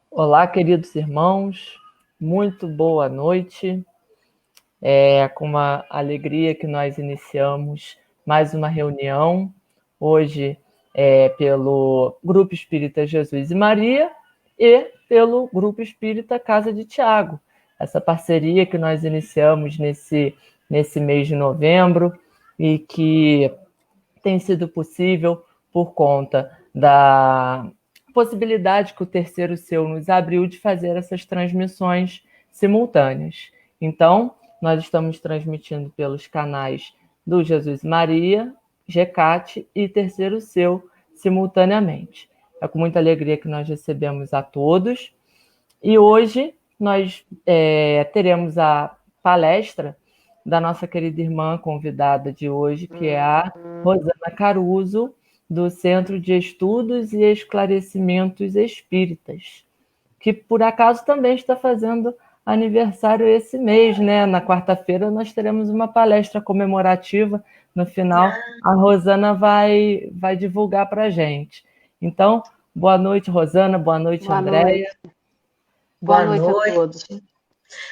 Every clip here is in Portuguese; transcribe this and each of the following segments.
Olá, queridos irmãos, muito boa noite. É com uma alegria que nós iniciamos mais uma reunião, hoje pelo Grupo Espírita Jesus e Maria e pelo Grupo Espírita Casa de Tiago. Essa parceria que nós iniciamos nesse mês de novembro e que tem sido possível por conta da possibilidade que o Terceiro Seu nos abriu de fazer essas transmissões simultâneas. Então, nós estamos transmitindo pelos canais do Jesus Maria, GECAT e Terceiro Seu simultaneamente. É com muita alegria que nós recebemos a todos. E hoje nós teremos a palestra da nossa querida irmã convidada de hoje, que é a Rosana Caruso, do Centro de Estudos e Esclarecimentos Espíritas, que por acaso também está fazendo aniversário esse mês, né? Na quarta-feira nós teremos uma palestra comemorativa. No final, a Rosana vai divulgar para a gente. Então, boa noite, Rosana, boa noite, Andréia. Boa noite a todos.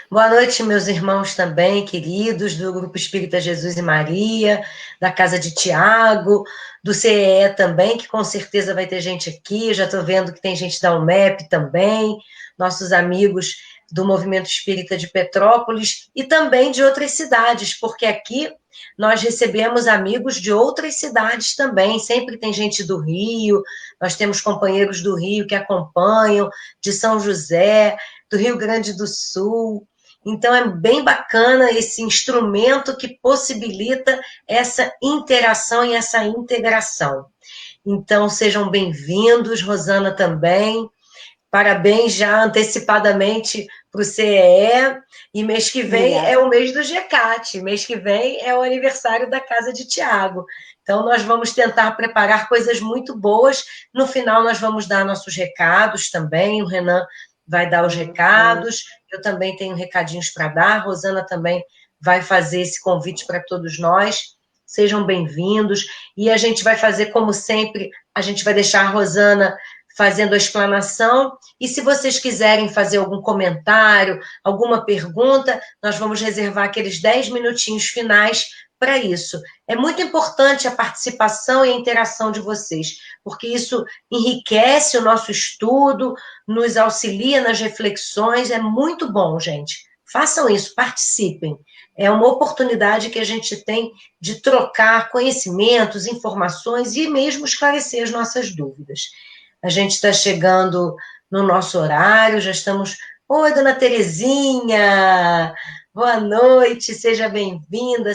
Boa noite, meus irmãos também, queridos, do Grupo Espírita Jesus e Maria, da Casa de Tiago, do CEE também, que com certeza vai ter gente aqui, já estou vendo que tem gente da UMEP também, nossos amigos do Movimento Espírita de Petrópolis e também de outras cidades, porque aqui nós recebemos amigos de outras cidades também, sempre tem gente do Rio, nós temos companheiros do Rio que acompanham, de São José, do Rio Grande do Sul. Então, é bem bacana esse instrumento que possibilita essa interação e essa integração. Então, sejam bem-vindos, Rosana também. Parabéns já antecipadamente para o CEE. E mês que vem é o mês do GECAT. Mês que vem é o aniversário da Casa de Tiago. Então, nós vamos tentar preparar coisas muito boas. No final, nós vamos dar nossos recados também. O Renan vai dar os recados. Eu também tenho recadinhos para dar. A Rosana também vai fazer esse convite para todos nós. Sejam bem-vindos. E a gente vai fazer, como sempre, a gente vai deixar a Rosana fazendo a explanação, e se vocês quiserem fazer algum comentário, alguma pergunta, nós vamos reservar aqueles 10 minutinhos finais para isso. É muito importante a participação e a interação de vocês, porque isso enriquece o nosso estudo, nos auxilia nas reflexões, é muito bom, gente. Façam isso, participem. É uma oportunidade que a gente tem de trocar conhecimentos, informações e mesmo esclarecer as nossas dúvidas. A gente está chegando no nosso horário, já estamos... Oi, dona Terezinha! Boa noite, seja bem-vinda,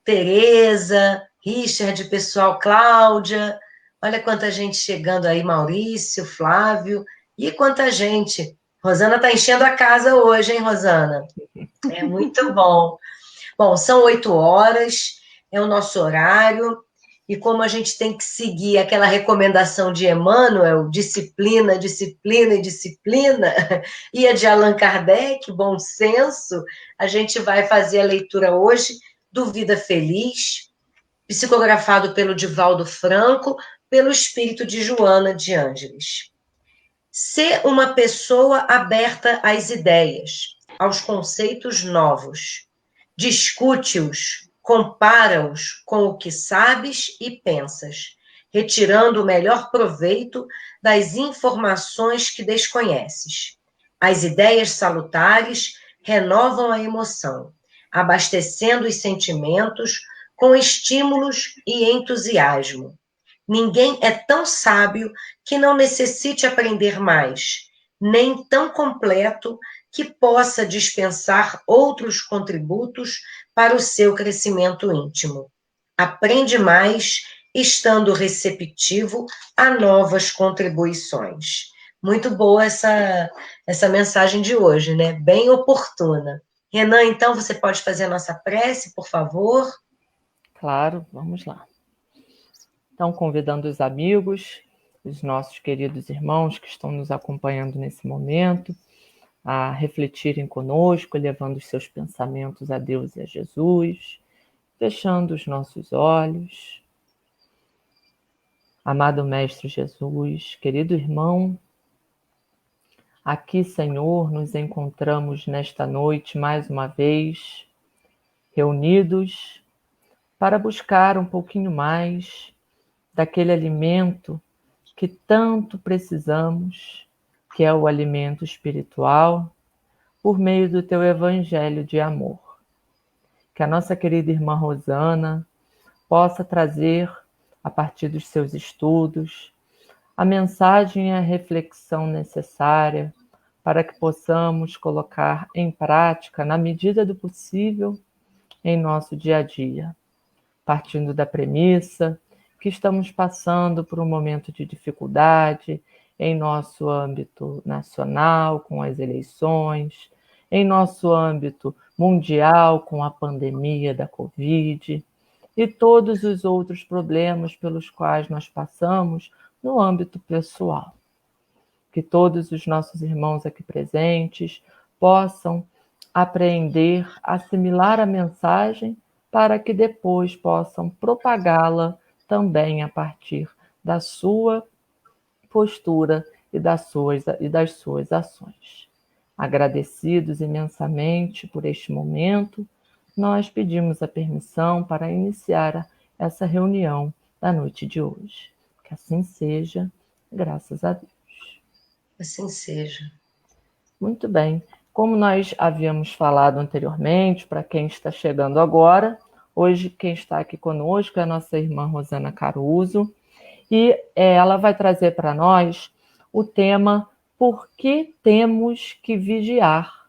Tereza, Richard, pessoal, Cláudia, olha quanta gente chegando aí, Maurício, Flávio, e quanta gente. Rosana está enchendo a casa hoje, hein, Rosana? É muito bom. Bom, são 8 horas, é o nosso horário, e como a gente tem que seguir aquela recomendação de Emmanuel, disciplina, disciplina e disciplina, e a de Allan Kardec, bom senso, a gente vai fazer a leitura hoje do Vida Feliz, psicografado pelo Divaldo Franco, pelo espírito de Joana de Ângeles. Ser uma pessoa aberta às ideias, aos conceitos novos. Discute-os, compara-os com o que sabes e pensas, retirando o melhor proveito das informações que desconheces. As ideias salutares renovam a emoção, abastecendo os sentimentos com estímulos e entusiasmo. Ninguém é tão sábio que não necessite aprender mais, nem tão completo que possa dispensar outros contributos para o seu crescimento íntimo. Aprende mais, estando receptivo a novas contribuições. Muito boa essa mensagem de hoje, né? Bem oportuna. Renan, então, você pode fazer a nossa prece, por favor? Claro, vamos lá. Então, convidando os amigos, os nossos queridos irmãos que estão nos acompanhando nesse momento, a refletirem conosco, levando os seus pensamentos a Deus e a Jesus, fechando os nossos olhos. Amado Mestre Jesus, querido irmão, aqui, Senhor, nos encontramos nesta noite mais uma vez, reunidos para buscar um pouquinho mais daquele alimento que tanto precisamos, que é o alimento espiritual, por meio do teu evangelho de amor. Que a nossa querida irmã Rosana possa trazer, a partir dos seus estudos, a mensagem e a reflexão necessária para que possamos colocar em prática, na medida do possível, em nosso dia a dia, partindo da premissa que estamos passando por um momento de dificuldade em nosso âmbito nacional, com as eleições, em nosso âmbito mundial, com a pandemia da Covid, e todos os outros problemas pelos quais nós passamos no âmbito pessoal. Que todos os nossos irmãos aqui presentes possam apreender, assimilar a mensagem para que depois possam propagá-la também a partir da sua postura e das suas ações. Agradecidos imensamente por este momento, nós pedimos a permissão para iniciar essa reunião da noite de hoje. Que assim seja, graças a Deus. Assim seja. Muito bem. Como nós havíamos falado anteriormente, para quem está chegando agora, hoje quem está aqui conosco é a nossa irmã Rosana Caruso, e ela vai trazer para nós o tema Por que temos que vigiar?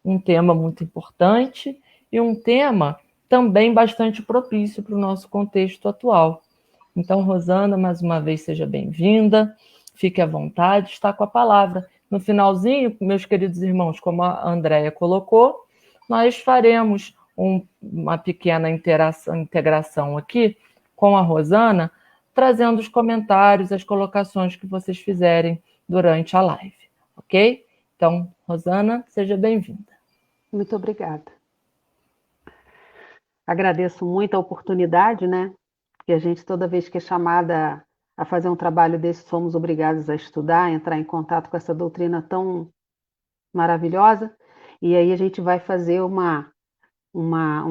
Um tema muito importante e um tema também bastante propício para o nosso contexto atual. Então, Rosana, mais uma vez, seja bem-vinda, fique à vontade, está com a palavra. No finalzinho, meus queridos irmãos, como a Andréia colocou, nós faremos uma pequena integração aqui com a Rosana, trazendo os comentários, as colocações que vocês fizerem durante a live, ok? Então, Rosana, seja bem-vinda. Muito obrigada. Agradeço muito a oportunidade, né? Que a gente, toda vez que é chamada a fazer um trabalho desse, somos obrigados a estudar, entrar em contato com essa doutrina tão maravilhosa. E aí a gente vai fazer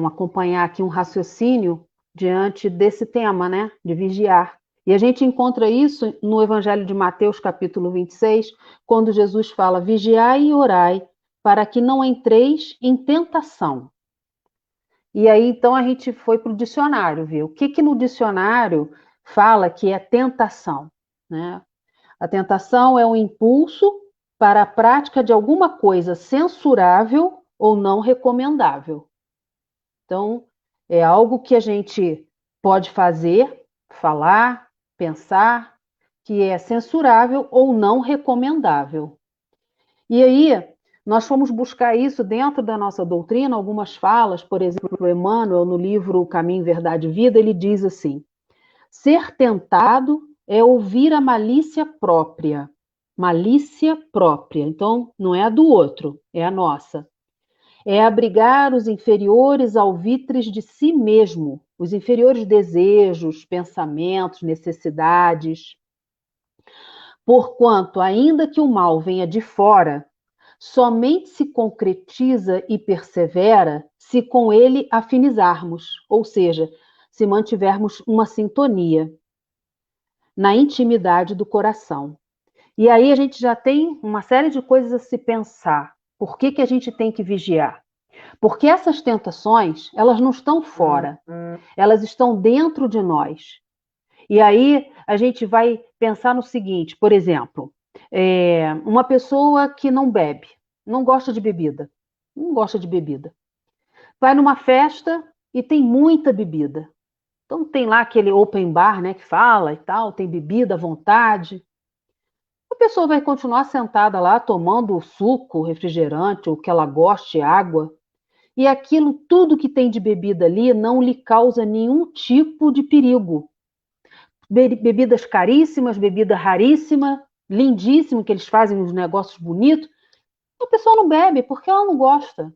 acompanhar aqui um raciocínio diante desse tema, né? De vigiar. E a gente encontra isso no Evangelho de Mateus, capítulo 26, quando Jesus fala: vigiai e orai, para que não entreis em tentação. E aí, então, a gente foi para o dicionário, viu? O que no dicionário fala que é tentação, né? A tentação é um impulso para a prática de alguma coisa censurável ou não recomendável. Então, é algo que a gente pode fazer, falar, pensar, que é censurável ou não recomendável. E aí, nós fomos buscar isso dentro da nossa doutrina, algumas falas, por exemplo, Emmanuel, no livro Caminho, Verdade e Vida, ele diz assim: ser tentado é ouvir a malícia própria. Malícia própria. Então, não é a do outro, é a nossa. É abrigar os inferiores alvitres de si mesmo, os inferiores desejos, pensamentos, necessidades. Porquanto, ainda que o mal venha de fora, somente se concretiza e persevera se com ele afinizarmos, ou seja, se mantivermos uma sintonia na intimidade do coração. E aí a gente já tem uma série de coisas a se pensar. Por que a gente tem que vigiar? Porque essas tentações, elas não estão fora, elas estão dentro de nós. E aí a gente vai pensar no seguinte, por exemplo, uma pessoa que não bebe, não gosta de bebida, vai numa festa e tem muita bebida. Então tem lá aquele open bar, né, que fala e tal, tem bebida à vontade. A pessoa vai continuar sentada lá tomando o suco, refrigerante, ou que ela goste, água, e aquilo tudo que tem de bebida ali não lhe causa nenhum tipo de perigo. Bebidas caríssimas, bebida raríssima, lindíssimo, que eles fazem uns negócios bonitos, a pessoa não bebe porque ela não gosta.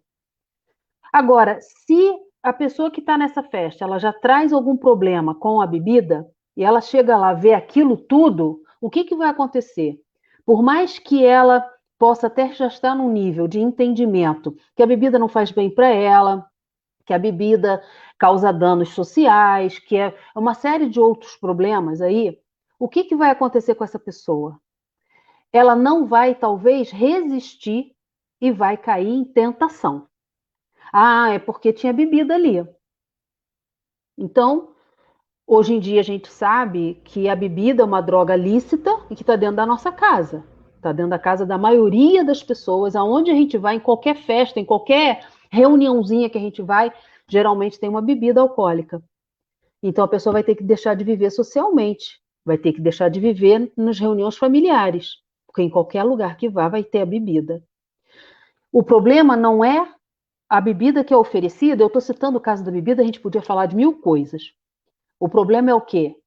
Agora, se a pessoa que está nessa festa, ela já traz algum problema com a bebida, e ela chega lá, vê aquilo tudo, o que vai acontecer? Por mais que ela possa até já estar num nível de entendimento que a bebida não faz bem para ela, que a bebida causa danos sociais, que é uma série de outros problemas aí, o que vai acontecer com essa pessoa? Ela não vai, talvez, resistir e vai cair em tentação. Ah, é porque tinha bebida ali. Então, hoje em dia a gente sabe que a bebida é uma droga lícita e que está dentro da nossa casa. Está dentro da casa da maioria das pessoas, aonde a gente vai, em qualquer festa, em qualquer reuniãozinha que a gente vai, geralmente tem uma bebida alcoólica. Então a pessoa vai ter que deixar de viver socialmente, vai ter que deixar de viver nas reuniões familiares, porque em qualquer lugar que vá vai ter a bebida. O problema não é a bebida que é oferecida, eu estou citando o caso da bebida, a gente podia falar de 1000 coisas. O problema é o quê?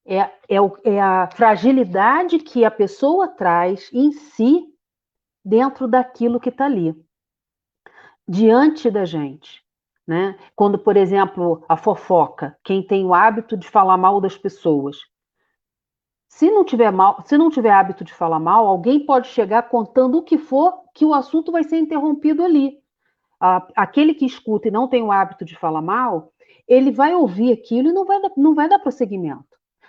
É a fragilidade que a pessoa traz em si dentro daquilo que está ali, diante da gente. Né? Quando, por exemplo, a fofoca, quem tem o hábito de falar mal das pessoas. Se não tiver hábito de falar mal, alguém pode chegar contando o que for, que o assunto vai ser interrompido ali. Aquele que escuta e não tem o hábito de falar mal, ele vai ouvir aquilo e não vai dar prosseguimento.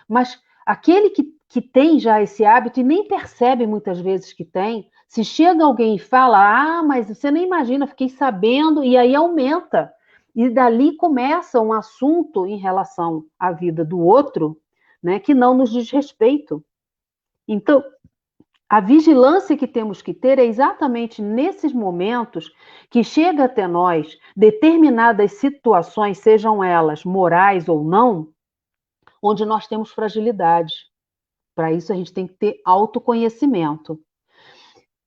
Mas aquele que tem já esse hábito e nem percebe muitas vezes que tem, se chega alguém e fala, mas você nem imagina, fiquei sabendo, e aí aumenta. E dali começa um assunto em relação à vida do outro, né, que não nos diz respeito. Então, a vigilância que temos que ter é exatamente nesses momentos que chega até nós determinadas situações, sejam elas morais ou não, onde nós temos fragilidade. Para isso a gente tem que ter autoconhecimento.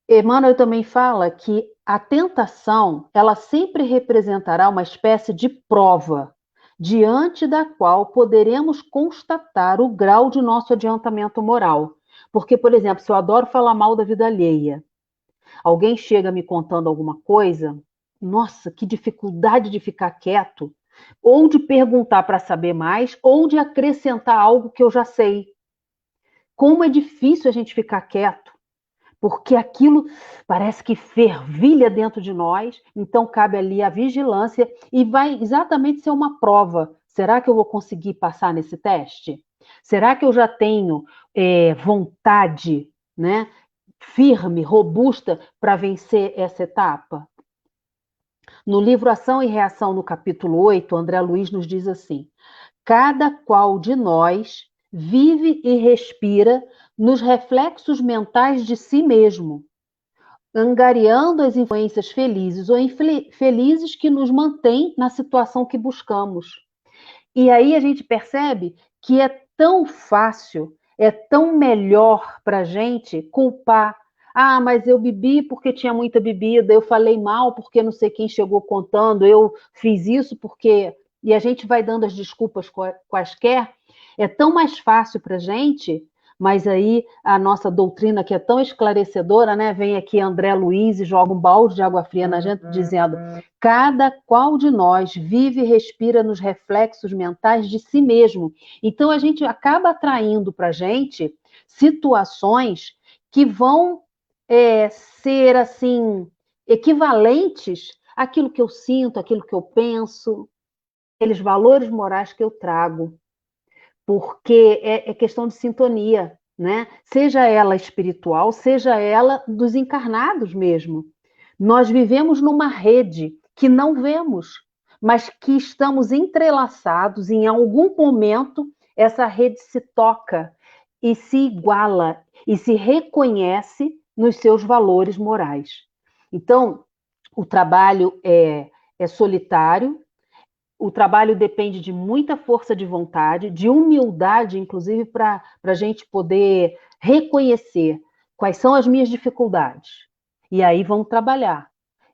Emmanuel também fala que a tentação, ela sempre representará uma espécie de prova, diante da qual poderemos constatar o grau de nosso adiantamento moral. Porque, por exemplo, se eu adoro falar mal da vida alheia, alguém chega me contando alguma coisa, nossa, que dificuldade de ficar quieto, ou de perguntar para saber mais, ou de acrescentar algo que eu já sei. Como é difícil a gente ficar quieto, porque aquilo parece que fervilha dentro de nós, então cabe ali a vigilância e vai exatamente ser uma prova. Será que eu vou conseguir passar nesse teste? Será que eu já tenho vontade, né, firme, robusta para vencer essa etapa? No livro Ação e Reação, no capítulo 8, André Luiz nos diz assim: cada qual de nós vive e respira nos reflexos mentais de si mesmo, angariando as influências felizes ou infelizes que nos mantêm na situação que buscamos. E aí a gente percebe que é tão fácil, é tão melhor para a gente culpar. Ah, mas eu bebi porque tinha muita bebida, eu falei mal porque não sei quem chegou contando, eu fiz isso porque... E a gente vai dando as desculpas quaisquer. É tão mais fácil para a gente, mas aí a nossa doutrina, que é tão esclarecedora, né? Vem aqui André Luiz e joga um balde de água fria na gente, dizendo: cada qual de nós vive e respira nos reflexos mentais de si mesmo. Então a gente acaba atraindo para a gente situações que vão ser assim equivalentes àquilo que eu sinto, àquilo que eu penso, aqueles valores morais que eu trago, porque é questão de sintonia, né? Seja ela espiritual, seja ela dos encarnados mesmo. Nós vivemos numa rede que não vemos, mas que estamos entrelaçados, em algum momento essa rede se toca e se iguala e se reconhece nos seus valores morais. Então, o trabalho é solitário, o trabalho depende de muita força de vontade, de humildade, inclusive, para a gente poder reconhecer quais são as minhas dificuldades. E aí vamos trabalhar.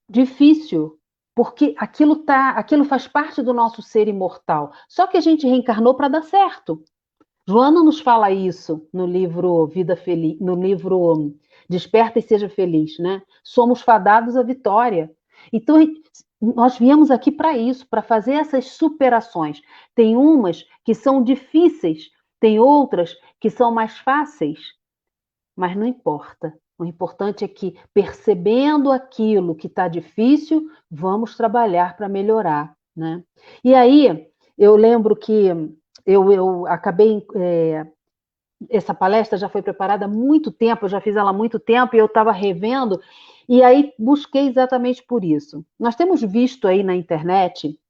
Difícil, porque aquilo faz parte do nosso ser imortal. Só que a gente reencarnou para dar certo. Joana nos fala isso no livro Vida Feliz, no livro Desperta e Seja Feliz, né? Somos fadados à vitória. Então, nós viemos aqui para isso, para fazer essas superações. Tem umas que são difíceis, tem outras que são mais fáceis, mas não importa. O importante é que, percebendo aquilo que está difícil, vamos trabalhar para melhorar, né? E aí, eu lembro que eu acabei... essa palestra já foi preparada há muito tempo, eu já fiz ela há muito tempo, e eu estava revendo, e aí busquei exatamente por isso. Nós temos visto aí na internet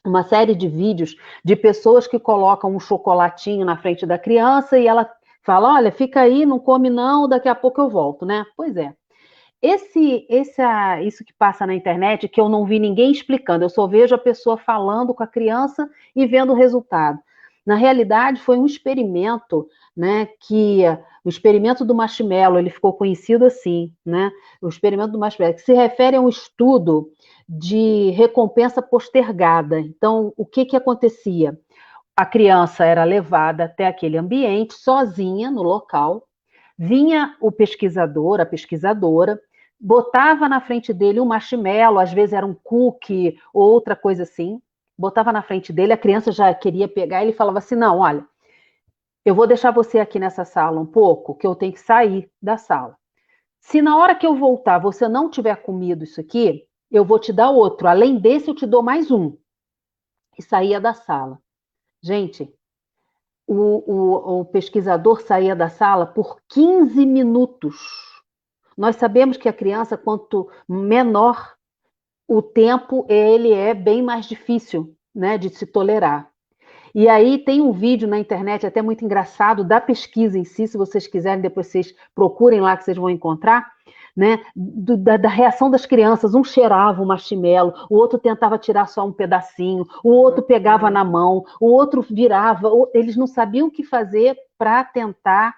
uma série de vídeos de pessoas que colocam um chocolatinho na frente da criança e ela fala, olha, fica aí, não come não, daqui a pouco eu volto, né? Pois é. Isso que passa na internet, que eu não vi ninguém explicando, eu só vejo a pessoa falando com a criança e vendo o resultado. Na realidade, foi um experimento, né, o experimento do marshmallow, ele ficou conhecido assim, né? O experimento do marshmallow, que se refere a um estudo de recompensa postergada. Então, o que acontecia? A criança era levada até aquele ambiente, sozinha, no local, vinha o pesquisador, a pesquisadora, botava na frente dele um marshmallow, às vezes era um cookie ou outra coisa assim, botava na frente dele, a criança já queria pegar, ele falava assim, não, olha, eu vou deixar você aqui nessa sala um pouco, que eu tenho que sair da sala. Se na hora que eu voltar você não tiver comido isso aqui, eu vou te dar outro. Além desse, eu te dou mais um. E saía da sala. Gente, o pesquisador saía da sala por 15 minutos. Nós sabemos que a criança, quanto menor o tempo, ele é bem mais difícil, né, de se tolerar. E aí tem um vídeo na internet até muito engraçado da pesquisa em si, se vocês quiserem, depois vocês procurem lá que vocês vão encontrar, né, da reação das crianças. Um cheirava o marshmallow, o outro tentava tirar só um pedacinho, o outro pegava na mão, o outro virava, eles não sabiam o que fazer para tentar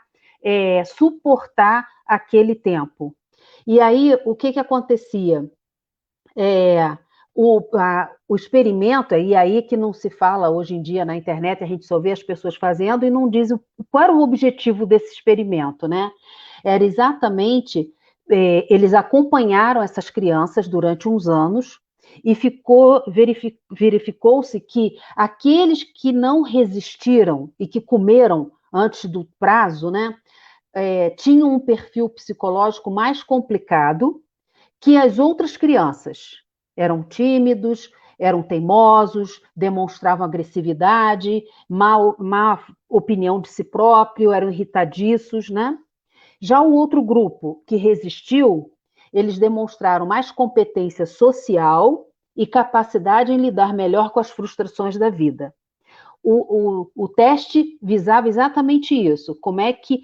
suportar aquele tempo. E aí, o que acontecia? O experimento, e aí que não se fala hoje em dia na internet, a gente só vê as pessoas fazendo e não diz qual era o objetivo desse experimento, né? Era exatamente, eles acompanharam essas crianças durante uns anos e verificou-se que aqueles que não resistiram e que comeram antes do prazo, né, tinham um perfil psicológico mais complicado que as outras crianças. Eram tímidos, eram teimosos, demonstravam agressividade, má opinião de si próprio, eram irritadiços, né? Já o outro grupo que resistiu, eles demonstraram mais competência social e capacidade em lidar melhor com as frustrações da vida. O teste visava exatamente isso, como é que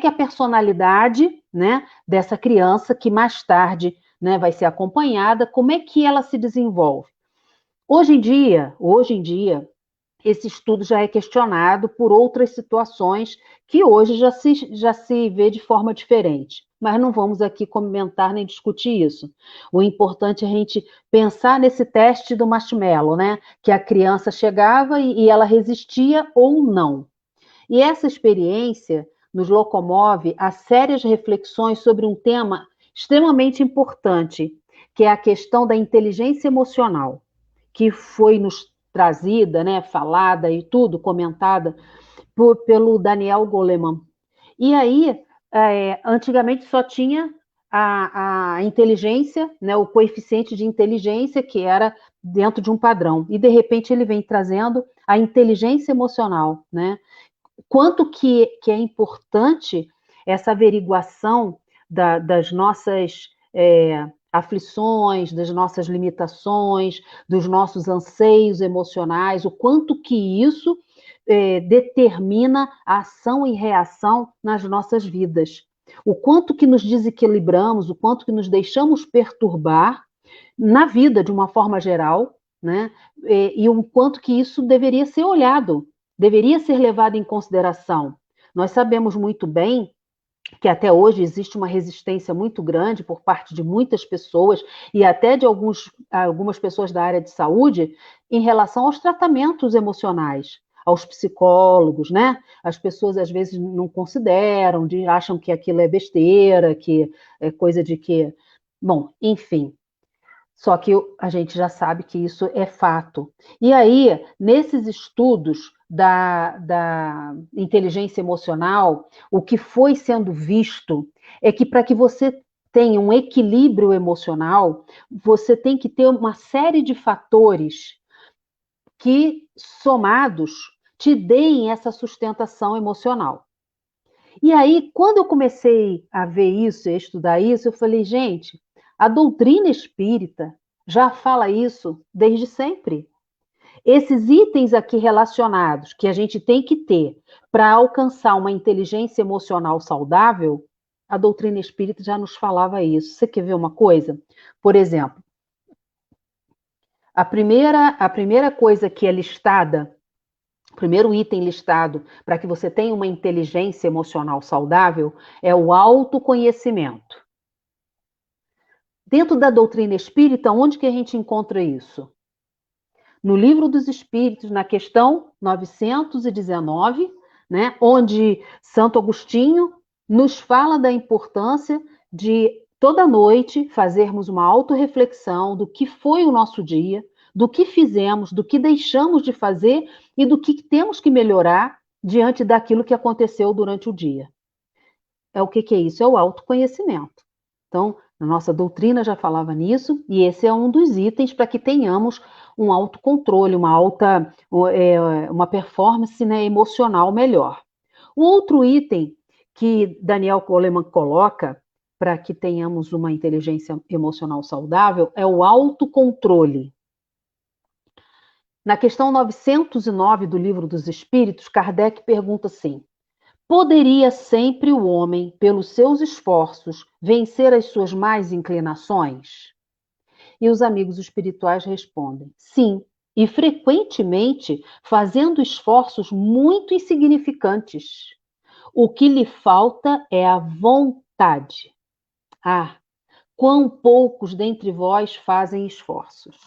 a personalidade, né, dessa criança, que mais tarde, né, vai ser acompanhada, como é que ela se desenvolve. Hoje em dia, esse estudo já é questionado por outras situações que hoje já se vê de forma diferente. Mas não vamos aqui comentar nem discutir isso. O importante é a gente pensar nesse teste do marshmallow, né? Que a criança chegava e ela resistia ou não. E essa experiência nos locomove a sérias reflexões sobre um tema extremamente importante, que é a questão da inteligência emocional, que foi nos trazida, né, falada e tudo, comentada pelo Daniel Goleman. E aí, antigamente só tinha a inteligência, né, o coeficiente de inteligência, que era dentro de um padrão. E, de repente, ele vem trazendo a inteligência emocional, né? Quanto que é importante essa averiguação das nossas aflições, das nossas limitações, dos nossos anseios emocionais, o quanto que isso determina a ação e reação nas nossas vidas. O quanto que nos desequilibramos, o quanto que nos deixamos perturbar na vida de uma forma geral, né? E o quanto que isso deveria ser olhado, deveria ser levado em consideração. Nós sabemos muito bem que até hoje existe uma resistência muito grande por parte de muitas pessoas e até de algumas pessoas da área de saúde em relação aos tratamentos emocionais, aos psicólogos, né? As pessoas às vezes não consideram, acham que aquilo é besteira, que é coisa de que... Bom, enfim. Só que a gente já sabe que isso é fato. E aí, nesses estudos da inteligência emocional, o que foi sendo visto é que para que você tenha um equilíbrio emocional, você tem que ter uma série de fatores que, somados, te deem essa sustentação emocional. E aí, quando eu comecei a ver isso, a estudar isso, eu falei, gente, a doutrina espírita já fala isso desde sempre. Esses itens aqui relacionados que a gente tem que ter para alcançar uma inteligência emocional saudável, a doutrina espírita já nos falava isso. Você quer ver uma coisa? Por exemplo, a primeira coisa que é listada, o primeiro item listado para que você tenha uma inteligência emocional saudável é o autoconhecimento. Dentro da doutrina espírita, onde que a gente encontra isso? No Livro dos Espíritos, na questão 919, né, onde Santo Agostinho nos fala da importância de toda noite fazermos uma autorreflexão do que foi o nosso dia, do que fizemos, do que deixamos de fazer e do que temos que melhorar diante daquilo que aconteceu durante o dia. O que é isso? É o autoconhecimento. Então, a nossa doutrina já falava nisso, e esse é um dos itens para que tenhamos um autocontrole, uma performance, né, emocional melhor. O outro item que Daniel Goleman coloca para que tenhamos uma inteligência emocional saudável é o autocontrole. Na questão 909 do Livro dos Espíritos, Kardec pergunta assim: poderia sempre o homem, pelos seus esforços, vencer as suas más inclinações? E os amigos espirituais respondem: sim, e frequentemente fazendo esforços muito insignificantes. O que lhe falta é a vontade. Ah, quão poucos dentre vós fazem esforços.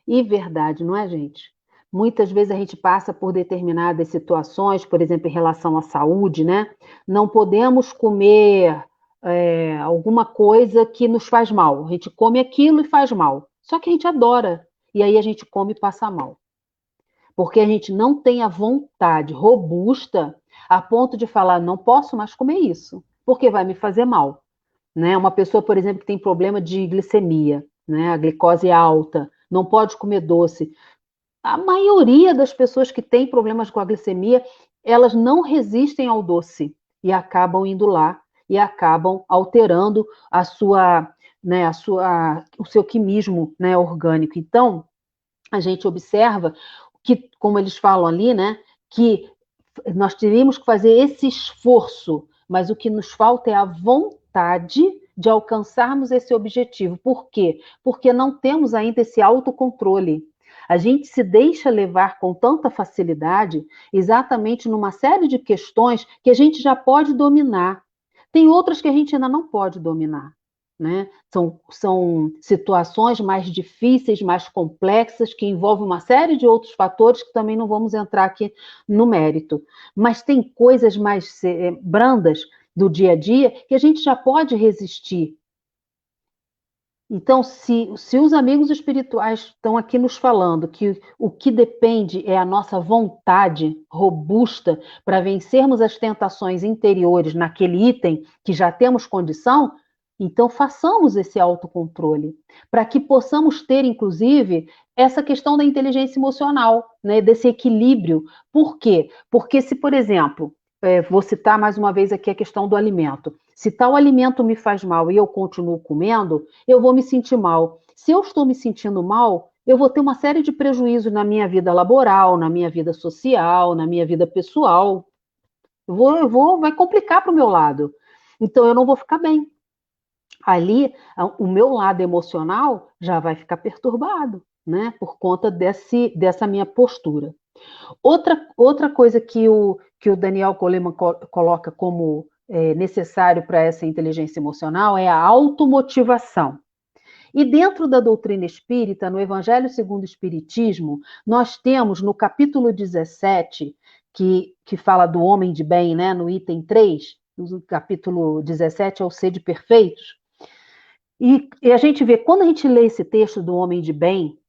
E verdade, não é, gente? Muitas vezes a gente passa por determinadas situações, por exemplo, em relação à saúde, né? Não podemos comer alguma coisa que nos faz mal. A gente come aquilo e faz mal. Só que a gente adora. E aí a gente come e passa mal. Porque a gente não tem a vontade robusta a ponto de falar, não posso mais comer isso, porque vai me fazer mal. Né? Uma pessoa, por exemplo, que tem problema de glicemia, né? A glicose alta, não pode comer doce. A maioria das pessoas que têm problemas com a glicemia, elas não resistem ao doce e acabam indo lá e acabam alterando o seu quimismo, né, orgânico. Então, a gente observa que, como eles falam ali, né, que nós teríamos que fazer esse esforço, mas o que nos falta é a vontade de alcançarmos esse objetivo. Por quê? Porque não temos ainda esse autocontrole. A gente se deixa levar com tanta facilidade, exatamente numa série de questões que a gente já pode dominar. Tem outras que a gente ainda não pode dominar. Né? São situações mais difíceis, mais complexas, que envolvem uma série de outros fatores que também não vamos entrar aqui no mérito. Mas tem coisas mais brandas do dia a dia que a gente já pode resistir. Então, se os amigos espirituais estão aqui nos falando que o que depende é a nossa vontade robusta para vencermos as tentações interiores naquele item que já temos condição, então façamos esse autocontrole, para que possamos ter, inclusive, essa questão da inteligência emocional, né, desse equilíbrio. Por quê? Porque se, por exemplo, vou citar mais uma vez aqui a questão do alimento. Se tal alimento me faz mal e eu continuo comendo, eu vou me sentir mal. Se eu estou me sentindo mal, eu vou ter uma série de prejuízos na minha vida laboral, na minha vida social, na minha vida pessoal. Vai complicar para o meu lado. Então, eu não vou ficar bem. Ali, o meu lado emocional já vai ficar perturbado, né? Por conta dessa minha postura. Outra coisa que o Daniel Goleman coloca como necessário para essa inteligência emocional é a automotivação. E dentro da doutrina espírita, no Evangelho segundo o Espiritismo, nós temos no capítulo 17, que fala do homem de bem, né, no item 3, no capítulo 17 é o Sede Perfeitos, e a gente vê, quando a gente lê esse texto do homem de bem,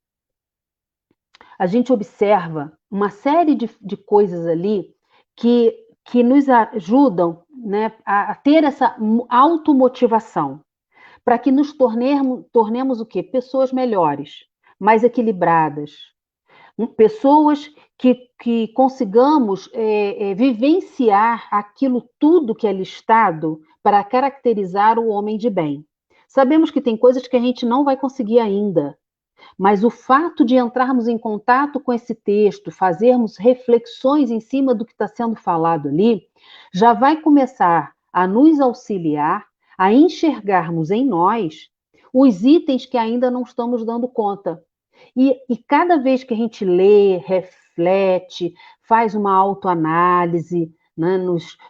a gente observa uma série de coisas ali que nos ajudam, né, a ter essa automotivação, para que nos tornemos o quê? Pessoas melhores, mais equilibradas, pessoas que consigamos vivenciar aquilo tudo que é listado para caracterizar o homem de bem. Sabemos que tem coisas que a gente não vai conseguir ainda, mas o fato de entrarmos em contato com esse texto, fazermos reflexões em cima do que está sendo falado ali, já vai começar a nos auxiliar a enxergarmos em nós os itens que ainda não estamos dando conta. E cada vez que a gente lê, reflete, faz uma autoanálise, né,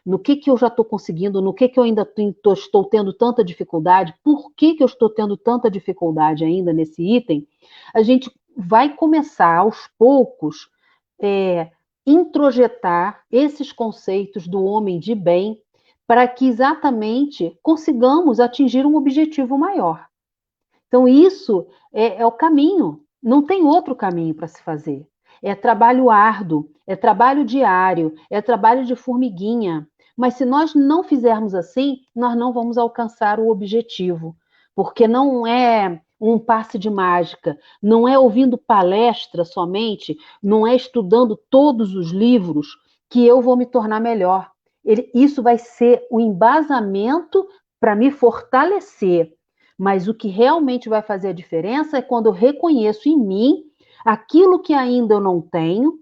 no que eu já estou conseguindo, no que eu ainda estou tendo tanta dificuldade, por que eu estou tendo tanta dificuldade ainda nesse item, a gente vai começar aos poucos introjetar esses conceitos do homem de bem para que exatamente consigamos atingir um objetivo maior. Então, isso é o caminho, não tem outro caminho para se fazer. É trabalho árduo, é trabalho diário, é trabalho de formiguinha. Mas se nós não fizermos assim, nós não vamos alcançar o objetivo, porque não é um passe de mágica, não é ouvindo palestra somente, não é estudando todos os livros que eu vou me tornar melhor. Isso vai ser o embasamento para me fortalecer. Mas o que realmente vai fazer a diferença é quando eu reconheço em mim aquilo que ainda eu não tenho,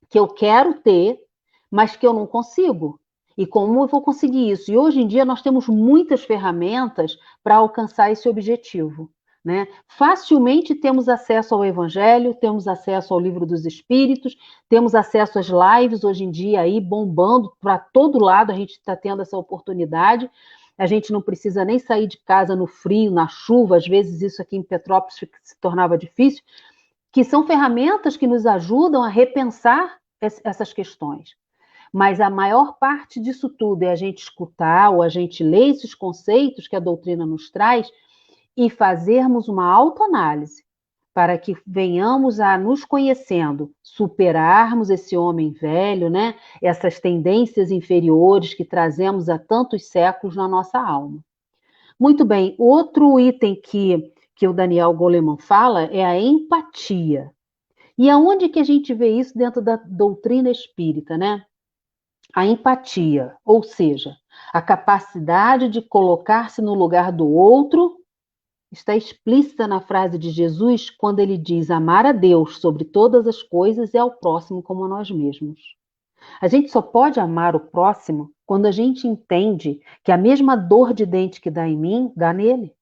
que eu quero ter, mas que eu não consigo. E como eu vou conseguir isso? E hoje em dia nós temos muitas ferramentas para alcançar esse objetivo, né? Facilmente temos acesso ao Evangelho, temos acesso ao Livro dos Espíritos, temos acesso às lives hoje em dia aí bombando para todo lado, a gente está tendo essa oportunidade. A gente não precisa nem sair de casa no frio, na chuva, às vezes isso aqui em Petrópolis se tornava difícil, que são ferramentas que nos ajudam a repensar essas questões. Mas a maior parte disso tudo é a gente escutar ou a gente ler esses conceitos que a doutrina nos traz e fazermos uma autoanálise para que venhamos a nos conhecendo, superarmos esse homem velho, né? Essas tendências inferiores que trazemos há tantos séculos na nossa alma. Muito bem, outro item que o Daniel Goleman fala é a empatia. E aonde que a gente vê isso dentro da doutrina espírita, né? A empatia, ou seja, a capacidade de colocar-se no lugar do outro, está explícita na frase de Jesus quando ele diz amar a Deus sobre todas as coisas e ao próximo como a nós mesmos. A gente só pode amar o próximo quando a gente entende que a mesma dor de dente que dá em mim, dá nele.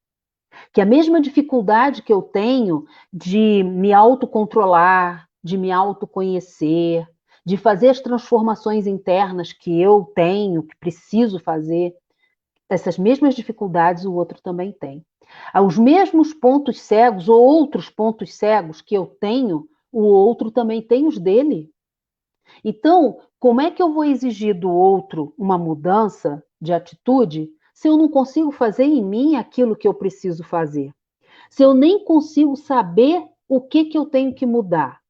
Que a mesma dificuldade que eu tenho de me autocontrolar, de me autoconhecer, de fazer as transformações internas que eu tenho, que preciso fazer, essas mesmas dificuldades o outro também tem. Os mesmos pontos cegos ou outros pontos cegos que eu tenho, o outro também tem os dele. Então, como é que eu vou exigir do outro uma mudança de atitude se eu não consigo fazer em mim aquilo que eu preciso fazer? Se eu nem consigo saber o que eu tenho que mudar?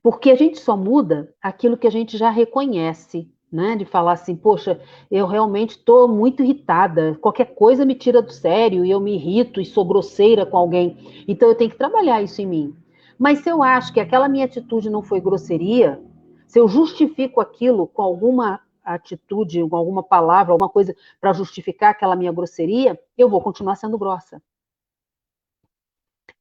Porque a gente só muda aquilo que a gente já reconhece, né? De falar assim, poxa, eu realmente estou muito irritada, qualquer coisa me tira do sério e eu me irrito e sou grosseira com alguém. Então eu tenho que trabalhar isso em mim. Mas se eu acho que aquela minha atitude não foi grosseria, se eu justifico aquilo com alguma atitude, com alguma palavra, alguma coisa para justificar aquela minha grosseria, eu vou continuar sendo grossa.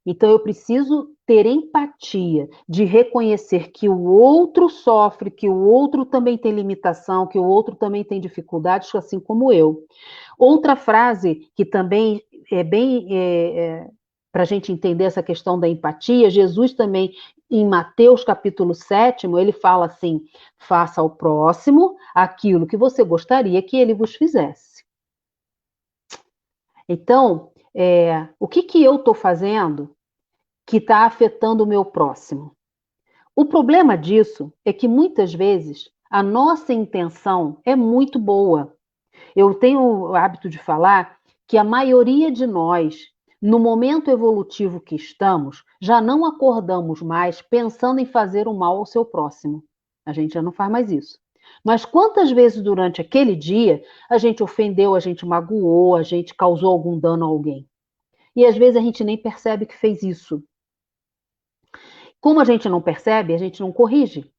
Então, eu preciso ter empatia de reconhecer que o outro sofre, que o outro também tem limitação, que o outro também tem dificuldades, assim como eu. Outra frase que também é bem para a gente entender essa questão da empatia, Jesus também, em Mateus capítulo 7, ele fala assim, faça ao próximo aquilo que você gostaria que ele vos fizesse. Então, o que eu estou fazendo que está afetando o meu próximo? O problema disso é que muitas vezes a nossa intenção é muito boa. Eu tenho o hábito de falar que a maioria de nós no momento evolutivo que estamos, já não acordamos mais pensando em fazer o mal ao seu próximo. A gente já não faz mais isso. Mas quantas vezes durante aquele dia a gente ofendeu, a gente magoou, a gente causou algum dano a alguém? E às vezes a gente nem percebe que fez isso. Como a gente não percebe, a gente não corrige,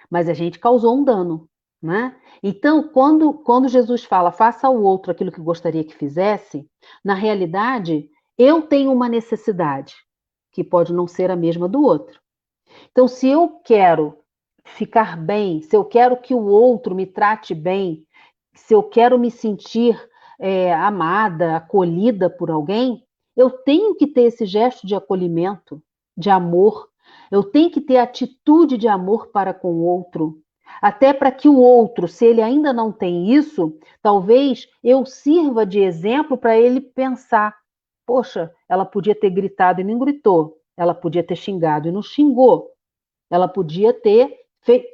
mas a gente causou um dano, né? Então, quando Jesus fala, faça ao outro aquilo que gostaria que fizesse, na realidade, eu tenho uma necessidade, que pode não ser a mesma do outro. Então, se eu quero ficar bem, se eu quero que o outro me trate bem, se eu quero me sentir amada, acolhida por alguém, eu tenho que ter esse gesto de acolhimento, de amor. Eu tenho que ter atitude de amor para com o outro. Até para que o outro, se ele ainda não tem isso, talvez eu sirva de exemplo para ele pensar: poxa, ela podia ter gritado e não gritou. Ela podia ter xingado e não xingou. Ela podia ter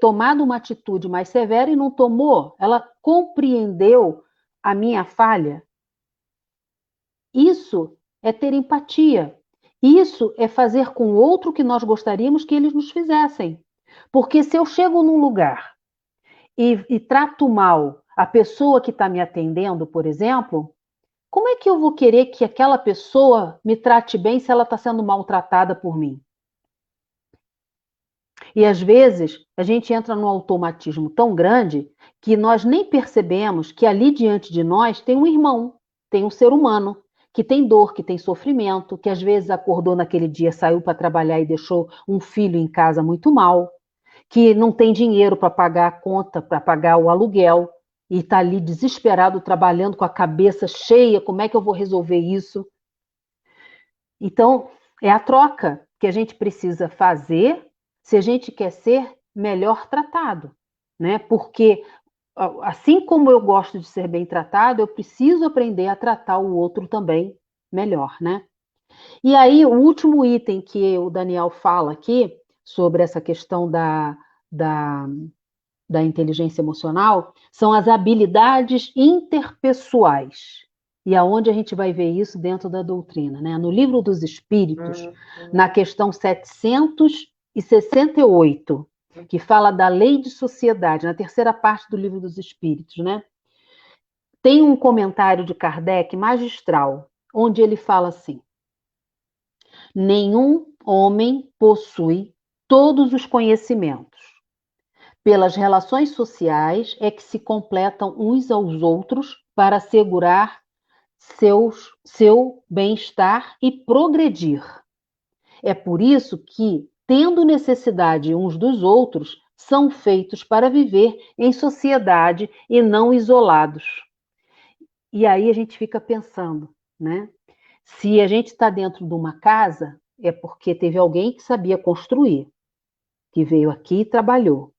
tomado uma atitude mais severa e não tomou. Ela compreendeu a minha falha. Isso é ter empatia. Isso é fazer com o outro o que nós gostaríamos que eles nos fizessem. Porque se eu chego num lugar e trato mal a pessoa que está me atendendo, por exemplo, como é que eu vou querer que aquela pessoa me trate bem se ela está sendo maltratada por mim? E às vezes a gente entra num automatismo tão grande que nós nem percebemos que ali diante de nós tem um irmão, tem um ser humano que tem dor, que tem sofrimento, que às vezes acordou naquele dia, saiu para trabalhar e deixou um filho em casa muito mal, que não tem dinheiro para pagar a conta, para pagar o aluguel, e está ali desesperado, trabalhando com a cabeça cheia, como é que eu vou resolver isso? Então, é a troca que a gente precisa fazer se a gente quer ser melhor tratado, né? Porque assim como eu gosto de ser bem tratado, eu preciso aprender a tratar o outro também melhor, né? E aí, o último item que o Daniel fala aqui, sobre essa questão da, da inteligência emocional, são as habilidades interpessoais. E aonde a gente vai ver isso dentro da doutrina, né? No Livro dos Espíritos, na questão 768, que fala da lei de sociedade, na terceira parte do Livro dos Espíritos, né? Tem um comentário de Kardec magistral, onde ele fala assim: nenhum homem possui todos os conhecimentos. Pelas relações sociais é que se completam uns aos outros para assegurar seu bem-estar e progredir. É por isso que, tendo necessidade uns dos outros, são feitos para viver em sociedade e não isolados. E aí a gente fica pensando, né? Se a gente está dentro de uma casa, é porque teve alguém que sabia construir, que veio aqui e trabalhou.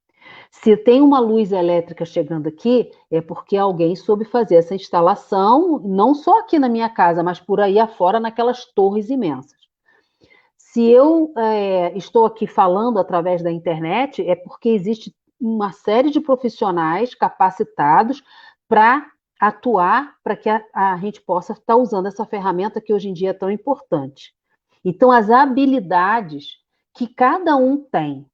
Se tem uma luz elétrica chegando aqui, é porque alguém soube fazer essa instalação, não só aqui na minha casa, mas por aí afora, naquelas torres imensas. Se eu estou aqui falando através da internet, é porque existe uma série de profissionais capacitados para atuar, para que a gente possa estar usando essa ferramenta que hoje em dia é tão importante. Então, as habilidades que cada um tem.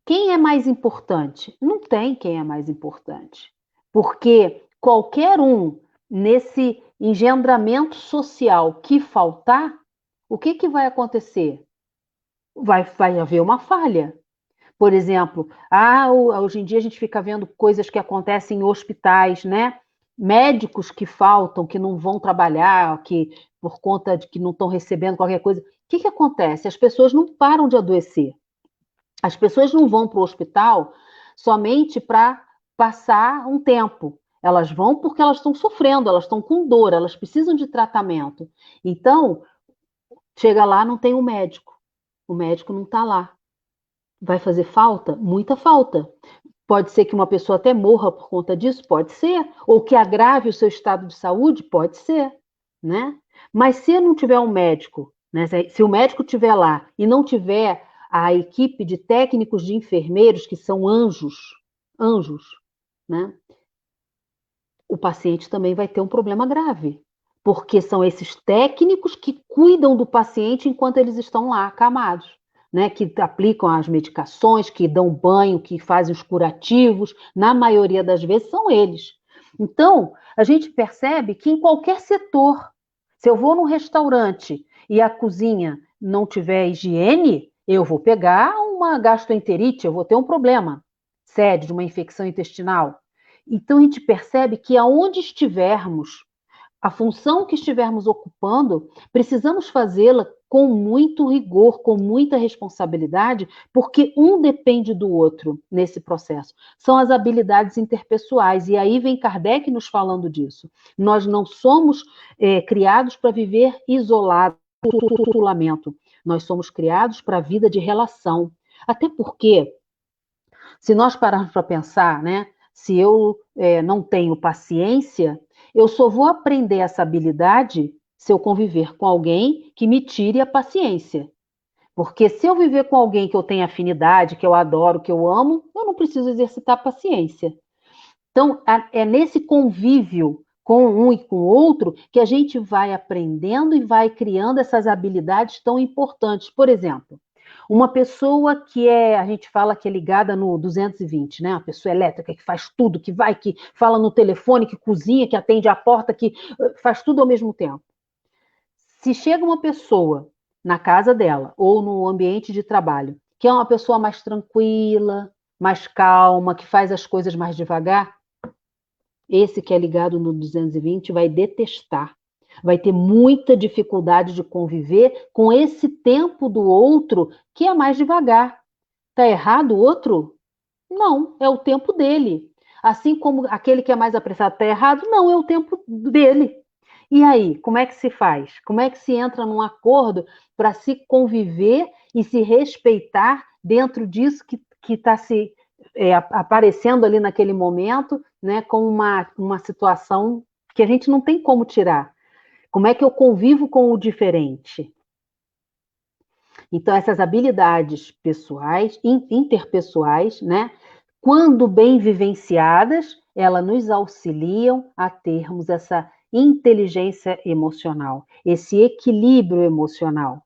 Quem é mais importante? Não tem quem é mais importante. Porque qualquer um, nesse engendramento social que faltar, o que vai acontecer? Vai haver uma falha. Por exemplo, hoje em dia a gente fica vendo coisas que acontecem em hospitais, né? Médicos que faltam, que não vão trabalhar, que por conta de que não estão recebendo qualquer coisa. O que acontece? As pessoas não param de adoecer. As pessoas não vão para o hospital somente para passar um tempo. Elas vão porque elas estão sofrendo, elas estão com dor, elas precisam de tratamento. Então, chega lá, não tem um médico. O médico não está lá. Vai fazer falta? Muita falta. Pode ser que uma pessoa até morra por conta disso? Pode ser. Ou que agrave o seu estado de saúde? Pode ser. Né? Mas se não tiver um médico, né? Se o médico estiver lá e não tiver a equipe de técnicos de enfermeiros, que são anjos, né? O paciente também vai ter um problema grave. porque são esses técnicos que cuidam do paciente enquanto eles estão lá acamados, né? Que aplicam as medicações, que dão banho, que fazem os curativos, na maioria das vezes são eles. Então, a gente percebe que em qualquer setor, se eu vou num restaurante e a cozinha não tiver higiene, eu vou pegar uma gastroenterite, eu vou ter um problema sério de uma infecção intestinal. Então, a gente percebe que aonde estivermos, a função que estivermos ocupando, precisamos fazê-la com muito rigor, com muita responsabilidade, porque um depende do outro nesse processo. São as habilidades interpessoais, e aí vem Kardec nos falando disso. Nós não somos criados para viver isolados, no isolamento. Nós somos criados para a vida de relação. Até porque, se nós pararmos para pensar, né, se eu não tenho paciência, eu só vou aprender essa habilidade se eu conviver com alguém que me tire a paciência. Porque se eu viver com alguém que eu tenho afinidade, que eu adoro, que eu amo, eu não preciso exercitar a paciência. Então, é nesse convívio com um e com o outro que a gente vai aprendendo e vai criando essas habilidades tão importantes. Por exemplo, uma pessoa que a gente fala que é ligada no 220, né? Uma pessoa elétrica que faz tudo, que vai, que fala no telefone, que cozinha, que atende a porta, que faz tudo ao mesmo tempo. Se chega uma pessoa na casa dela ou no ambiente de trabalho, que é uma pessoa mais tranquila, mais calma, que faz as coisas mais devagar, esse que é ligado no 220 vai detestar, vai ter muita dificuldade de conviver com esse tempo do outro que é mais devagar. Está errado o outro? Não, é o tempo dele. Assim como aquele que é mais apressado está errado? Não, é o tempo dele. E aí, como é que se faz? Como é que se entra num acordo para se conviver e se respeitar dentro disso que está se aparecendo ali naquele momento, né, com uma situação que a gente não tem como tirar? Como é que eu convivo com o diferente? Então, essas habilidades pessoais, interpessoais, né, quando bem vivenciadas, elas nos auxiliam a termos essa inteligência emocional, esse equilíbrio emocional.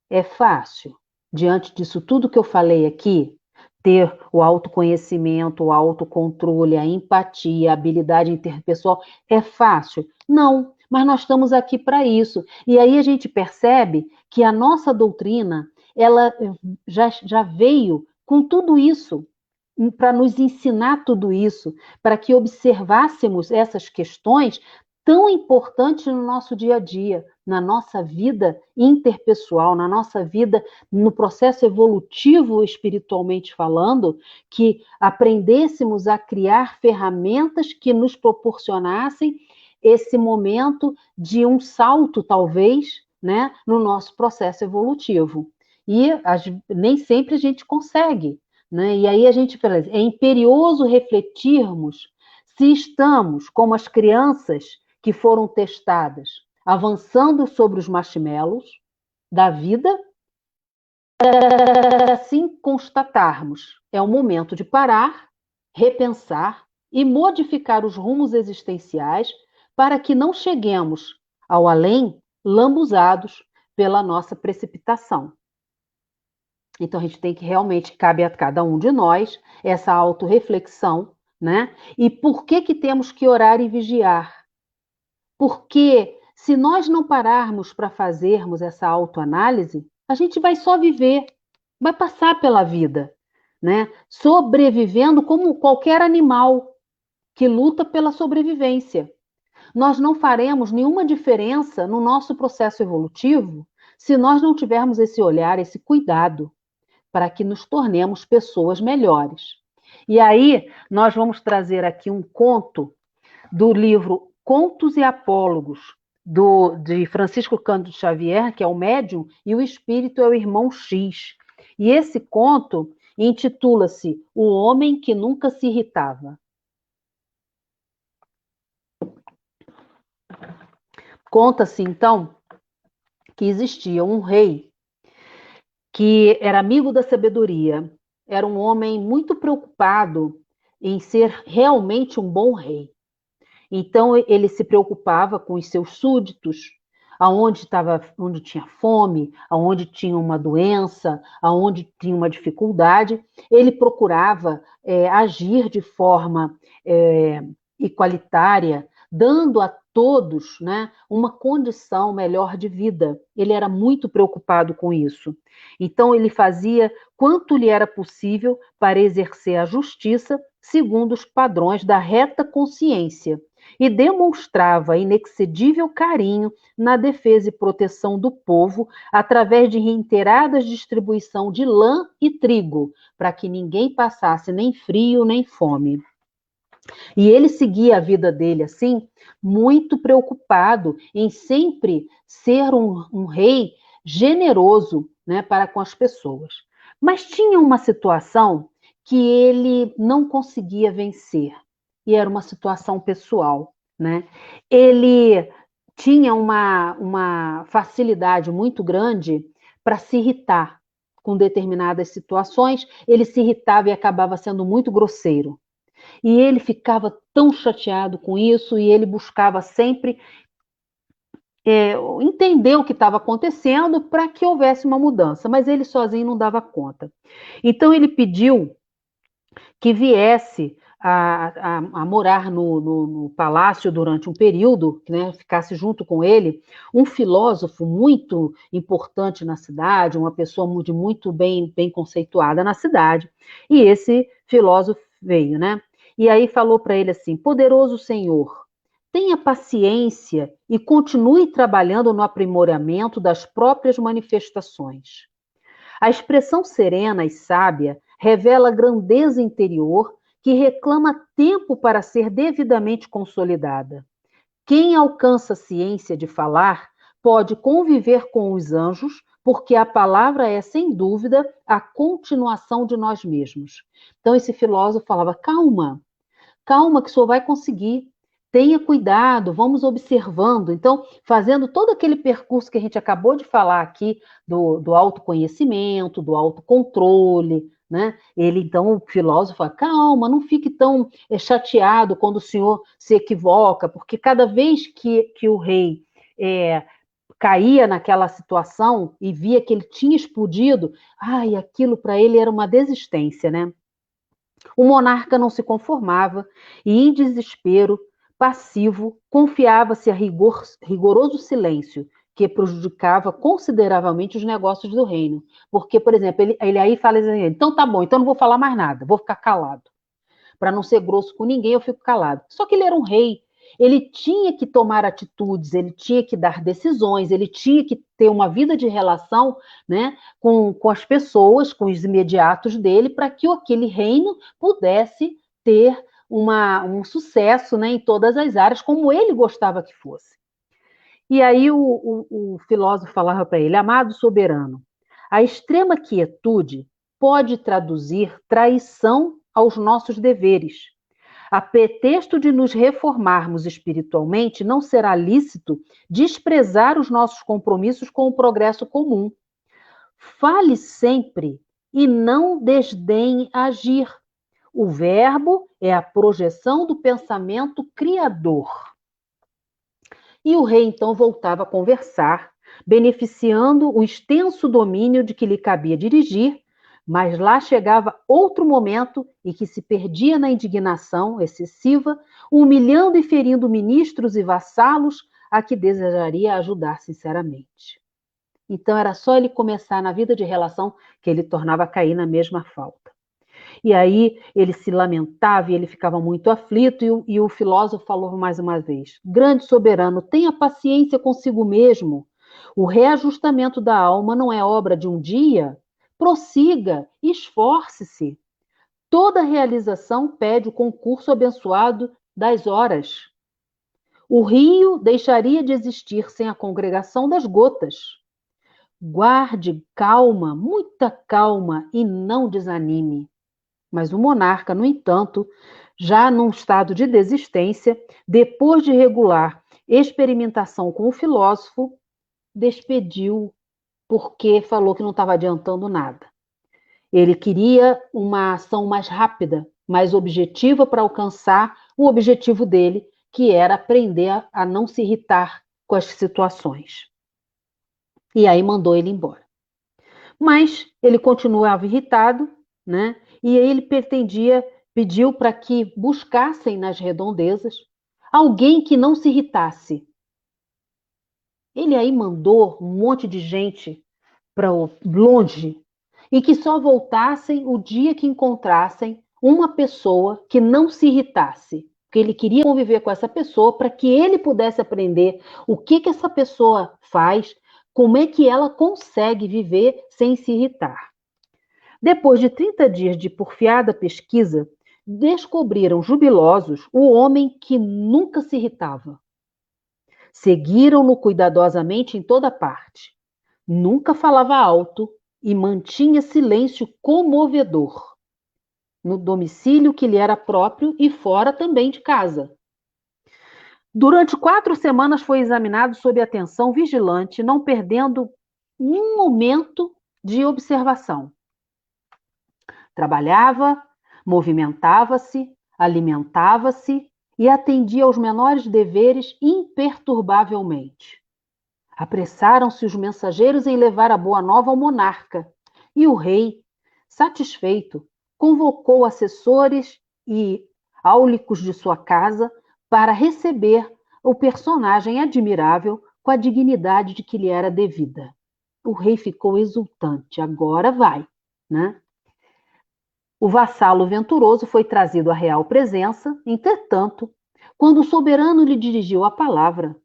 É fácil, diante disso tudo que eu falei aqui, ter o autoconhecimento, o autocontrole, a empatia, a habilidade interpessoal, é fácil? Não, mas nós estamos aqui para isso. E aí a gente percebe que a nossa doutrina, ela já veio com tudo isso, para nos ensinar tudo isso, para que observássemos essas questões tão importantes no nosso dia a dia, na nossa vida interpessoal, na nossa vida, no processo evolutivo espiritualmente falando, que aprendêssemos a criar ferramentas que nos proporcionassem esse momento de um salto, talvez, né, no nosso processo evolutivo. E nem sempre a gente consegue, né? E aí a gente fala, é imperioso refletirmos se estamos, como as crianças que foram testadas, avançando sobre os marshmallows da vida, assim constatarmos, é o momento de parar, repensar e modificar os rumos existenciais para que não cheguemos ao além lambuzados pela nossa precipitação. Então, a gente tem que realmente, cabe a cada um de nós, essa autorreflexão, né? E por que temos que orar e vigiar? Porque se nós não pararmos para fazermos essa autoanálise, a gente vai só viver, vai passar pela vida, né? Sobrevivendo como qualquer animal que luta pela sobrevivência. Nós não faremos nenhuma diferença no nosso processo evolutivo se nós não tivermos esse olhar, esse cuidado, para que nos tornemos pessoas melhores. E aí, nós vamos trazer aqui um conto do livro Contos e Apólogos, de Francisco Cândido Xavier, que é o médium, e o espírito é o irmão X. E esse conto intitula-se O Homem que Nunca se Irritava. Conta-se, então, que existia um rei que era amigo da sabedoria, era um homem muito preocupado em ser realmente um bom rei. Então, ele se preocupava com os seus súditos, onde tinha fome, aonde tinha uma doença, aonde tinha uma dificuldade. Ele procurava agir de forma igualitária, dando a todos, né, uma condição melhor de vida. Ele era muito preocupado com isso. Então, ele fazia quanto lhe era possível para exercer a justiça segundo os padrões da reta consciência e demonstrava inexcedível carinho na defesa e proteção do povo através de reiteradas distribuição de lã e trigo, para que ninguém passasse nem frio nem fome. E ele seguia a vida dele assim, muito preocupado em sempre ser um rei generoso, né, para com as pessoas. Mas tinha uma situação que ele não conseguia vencer, e era uma situação pessoal, né? Ele tinha uma facilidade muito grande para se irritar com determinadas situações, ele se irritava e acabava sendo muito grosseiro. E ele ficava tão chateado com isso, e ele buscava sempre entender o que estava acontecendo para que houvesse uma mudança, mas ele sozinho não dava conta. Então ele pediu que viesse a morar no palácio durante um período, né, ficasse junto com ele, um filósofo muito importante na cidade, uma pessoa de muito bem conceituada na cidade, e esse filósofo veio, né? E aí falou para ele assim: poderoso Senhor, tenha paciência e continue trabalhando no aprimoramento das próprias manifestações. A expressão serena e sábia revela grandeza interior que reclama tempo para ser devidamente consolidada. Quem alcança a ciência de falar pode conviver com os anjos, porque a palavra é, sem dúvida, a continuação de nós mesmos. Então, esse filósofo falava: calma, calma, que o senhor vai conseguir. Tenha cuidado, vamos observando. Então, fazendo todo aquele percurso que a gente acabou de falar aqui, do autoconhecimento, do autocontrole, né? Ele, então, o filósofo fala: calma, não fique tão chateado quando o senhor se equivoca, porque cada vez que o rei caía naquela situação e via que ele tinha explodido, aquilo para ele era uma desistência, né? O monarca não se conformava e, em desespero, passivo, confiava-se a rigoroso silêncio, que prejudicava consideravelmente os negócios do reino. Porque, por exemplo, ele aí fala assim: então tá bom, então não vou falar mais nada, vou ficar calado. Para não ser grosso com ninguém, eu fico calado. Só que ele era um rei, ele tinha que tomar atitudes, ele tinha que dar decisões, ele tinha que ter uma vida de relação, né, com as pessoas, com os imediatos dele, para que aquele reino pudesse ter um sucesso, né, em todas as áreas, como ele gostava que fosse. E aí o filósofo falava para ele: amado soberano, a extrema quietude pode traduzir traição aos nossos deveres. A pretexto de nos reformarmos espiritualmente, não será lícito desprezar os nossos compromissos com o progresso comum. Fale sempre e não desdenhe agir. O verbo é a projeção do pensamento criador. E o rei então voltava a conversar, beneficiando o extenso domínio de que lhe cabia dirigir, mas lá chegava outro momento em que se perdia na indignação excessiva, humilhando e ferindo ministros e vassalos a que desejaria ajudar sinceramente. Então era só ele começar na vida de relação que ele tornava a cair na mesma falta. E aí ele se lamentava e ele ficava muito aflito, e o filósofo falou mais uma vez: grande soberano, tenha paciência consigo mesmo. O reajustamento da alma não é obra de um dia. Prossiga, esforce-se. Toda realização pede o concurso abençoado das horas. O rio deixaria de existir sem a congregação das gotas. Guarde calma, muita calma, e não desanime. Mas o monarca, no entanto, já num estado de desistência, depois de regular experimentação com o filósofo, despediu porque falou que não estava adiantando nada. Ele queria uma ação mais rápida, mais objetiva para alcançar o objetivo dele, que era aprender a não se irritar com as situações. E aí mandou ele embora. Mas ele continuava irritado, né? E aí ele pediu para que buscassem nas redondezas alguém que não se irritasse. Ele aí mandou um monte de gente para longe e que só voltassem o dia que encontrassem uma pessoa que não se irritasse. Porque ele queria conviver com essa pessoa para que ele pudesse aprender o que essa pessoa faz, como é que ela consegue viver sem se irritar. Depois de 30 dias de porfiada pesquisa, descobriram jubilosos o homem que nunca se irritava. Seguiram-no cuidadosamente em toda parte. Nunca falava alto e mantinha silêncio comovedor, no domicílio que lhe era próprio e fora também de casa. Durante 4 semanas foi examinado sob atenção vigilante, não perdendo um momento de observação. Trabalhava, movimentava-se, alimentava-se e atendia aos menores deveres imperturbavelmente. Apressaram-se os mensageiros em levar a boa nova ao monarca, e o rei, satisfeito, convocou assessores e áulicos de sua casa para receber o personagem admirável com a dignidade de que lhe era devida. O rei ficou exultante. Agora vai, né? O vassalo venturoso foi trazido à real presença, entretanto, quando o soberano lhe dirigiu a palavra,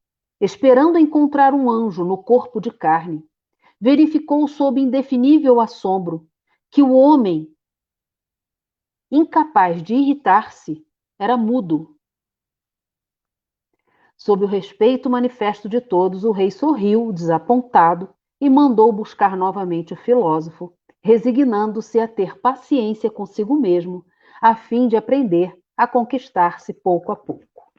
esperando encontrar um anjo no corpo de carne, verificou sob indefinível assombro que o homem, incapaz de irritar-se, era mudo. Sob o respeito manifesto de todos, o rei sorriu, desapontado, e mandou buscar novamente o filósofo, resignando-se a ter paciência consigo mesmo, a fim de aprender a conquistar-se pouco a pouco.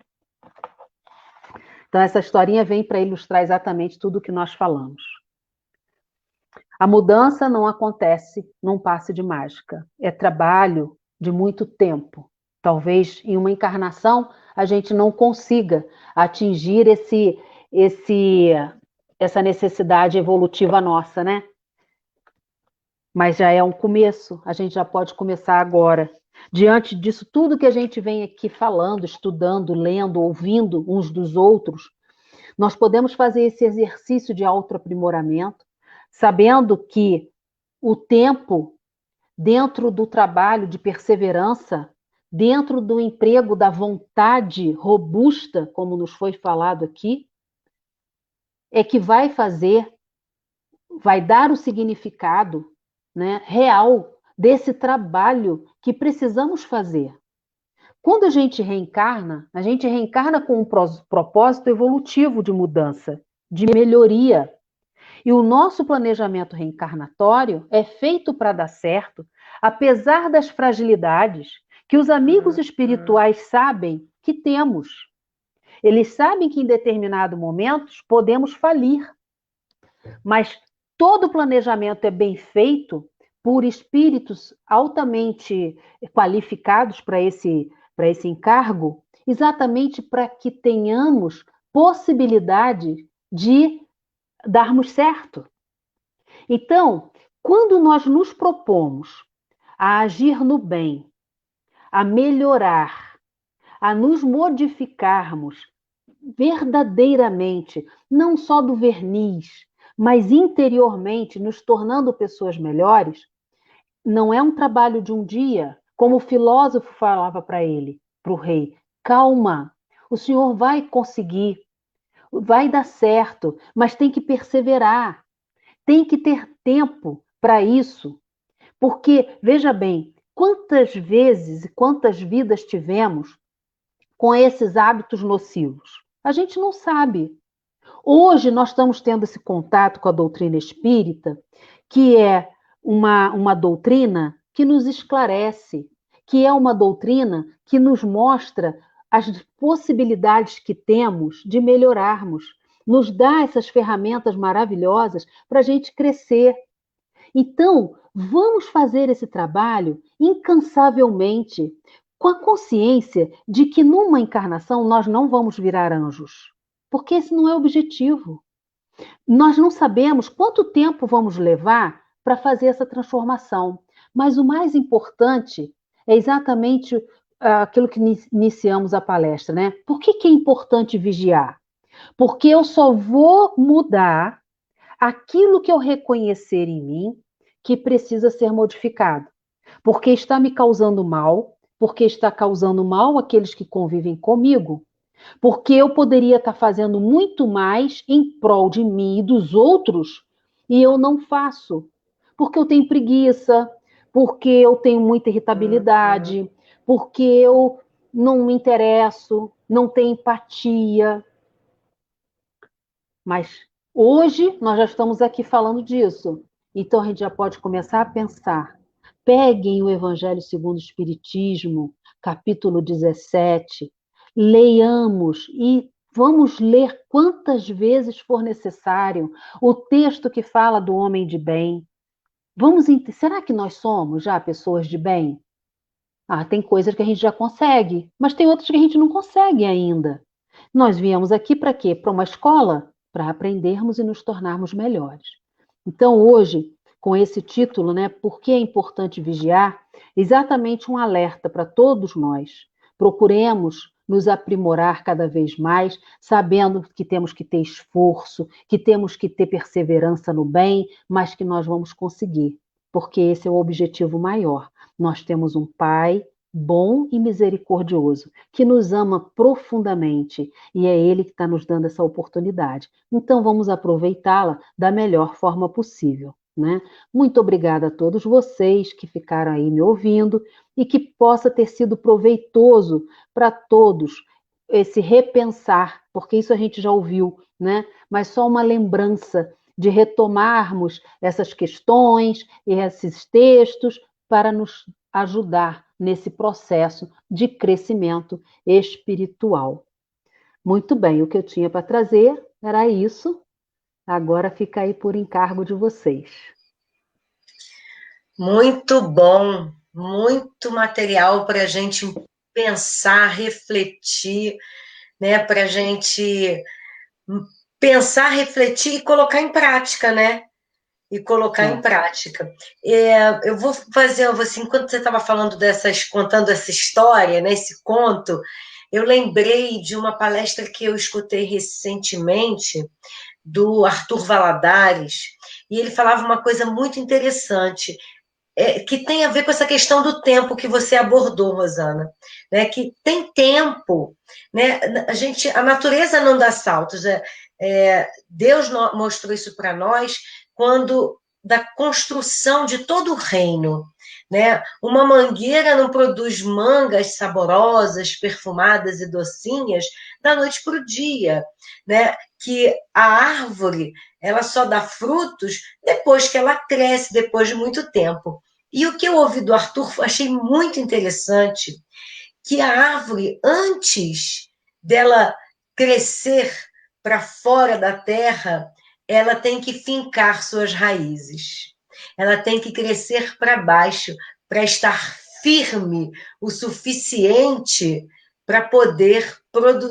Então, essa historinha vem para ilustrar exatamente tudo o que nós falamos. A mudança não acontece num passe de mágica. É trabalho de muito tempo. Talvez em uma encarnação a gente não consiga atingir essa necessidade evolutiva nossa, né? Mas já é um começo, a gente já pode começar agora. Diante disso, tudo que a gente vem aqui falando, estudando, lendo, ouvindo uns dos outros, nós podemos fazer esse exercício de autoaprimoramento, sabendo que o tempo, dentro do trabalho de perseverança, dentro do emprego da vontade robusta, como nos foi falado aqui, é que vai dar o significado, né, real desse trabalho que precisamos fazer. Quando a gente reencarna com um propósito evolutivo de mudança, de melhoria. E o nosso planejamento reencarnatório é feito para dar certo, apesar das fragilidades que os amigos espirituais sabem que temos. Eles sabem que em determinados momentos podemos falir, mas todo o planejamento é bem feito por espíritos altamente qualificados para esse encargo, exatamente para que tenhamos possibilidade de darmos certo. Então, quando nós nos propomos a agir no bem, a melhorar, a nos modificarmos verdadeiramente, não só do verniz, mas interiormente, nos tornando pessoas melhores, não é um trabalho de um dia, como o filósofo falava para ele, para o rei. Calma, o senhor vai conseguir, vai dar certo, mas tem que perseverar, tem que ter tempo para isso. Porque, veja bem, quantas vezes e quantas vidas tivemos com esses hábitos nocivos? A gente não sabe. Hoje nós estamos tendo esse contato com a doutrina espírita, que é uma doutrina que nos esclarece, que é uma doutrina que nos mostra as possibilidades que temos de melhorarmos, nos dá essas ferramentas maravilhosas para a gente crescer. Então, vamos fazer esse trabalho incansavelmente, com a consciência de que numa encarnação nós não vamos virar anjos, porque esse não é o objetivo. Nós não sabemos quanto tempo vamos levar para fazer essa transformação, mas o mais importante é exatamente aquilo que iniciamos a palestra, né? Por que é importante vigiar? Porque eu só vou mudar aquilo que eu reconhecer em mim que precisa ser modificado. Porque está me causando mal, porque está causando mal àqueles que convivem comigo, porque eu poderia estar fazendo muito mais em prol de mim e dos outros e eu não faço. Porque eu tenho preguiça, porque eu tenho muita irritabilidade, porque eu não me interesso, não tenho empatia. Mas hoje nós já estamos aqui falando disso. Então a gente já pode começar a pensar. Peguem o Evangelho segundo o Espiritismo, capítulo 17, leiamos e vamos ler quantas vezes for necessário o texto que fala do homem de bem. Será que nós somos já pessoas de bem? Tem coisas que a gente já consegue, mas tem outras que a gente não consegue ainda. Nós viemos aqui para quê? Para uma escola? Para aprendermos e nos tornarmos melhores. Então, hoje, com esse título, né, Por que é importante vigiar? Exatamente um alerta para todos nós. Procuremos nos aprimorar cada vez mais, sabendo que temos que ter esforço, que temos que ter perseverança no bem, mas que nós vamos conseguir, porque esse é o objetivo maior. Nós temos um Pai bom e misericordioso, que nos ama profundamente, e é Ele que está nos dando essa oportunidade. Então, vamos aproveitá-la da melhor forma possível, né? Muito obrigada a todos vocês que ficaram aí me ouvindo, e que possa ter sido proveitoso para todos esse repensar, porque isso a gente já ouviu, né? Mas só uma lembrança de retomarmos essas questões e esses textos para nos ajudar nesse processo de crescimento espiritual. Muito bem, o que eu tinha para trazer era isso. Agora fica aí por encargo de vocês. Muito bom, muito material para a gente pensar, refletir, né? Para a gente pensar, refletir e colocar em prática, né? E colocar em prática. Eu vou fazer, assim, enquanto você estava falando contando essa história, né, esse conto, eu lembrei de uma palestra que eu escutei recentemente do Arthur Valadares, e ele falava uma coisa muito interessante, que tem a ver com essa questão do tempo que você abordou, Rosana, né, que tem tempo, né, a natureza não dá saltos, Deus mostrou isso para nós quando da construção de todo o reino, né? Uma mangueira não produz mangas saborosas, perfumadas e docinhas da noite para o dia, né? Que a árvore ela só dá frutos depois que ela cresce, depois de muito tempo. E o que eu ouvi do Arthur achei muito interessante, que a árvore, antes dela crescer para fora da terra, ela tem que fincar suas raízes. Ela tem que crescer para baixo, para estar firme o suficiente para poder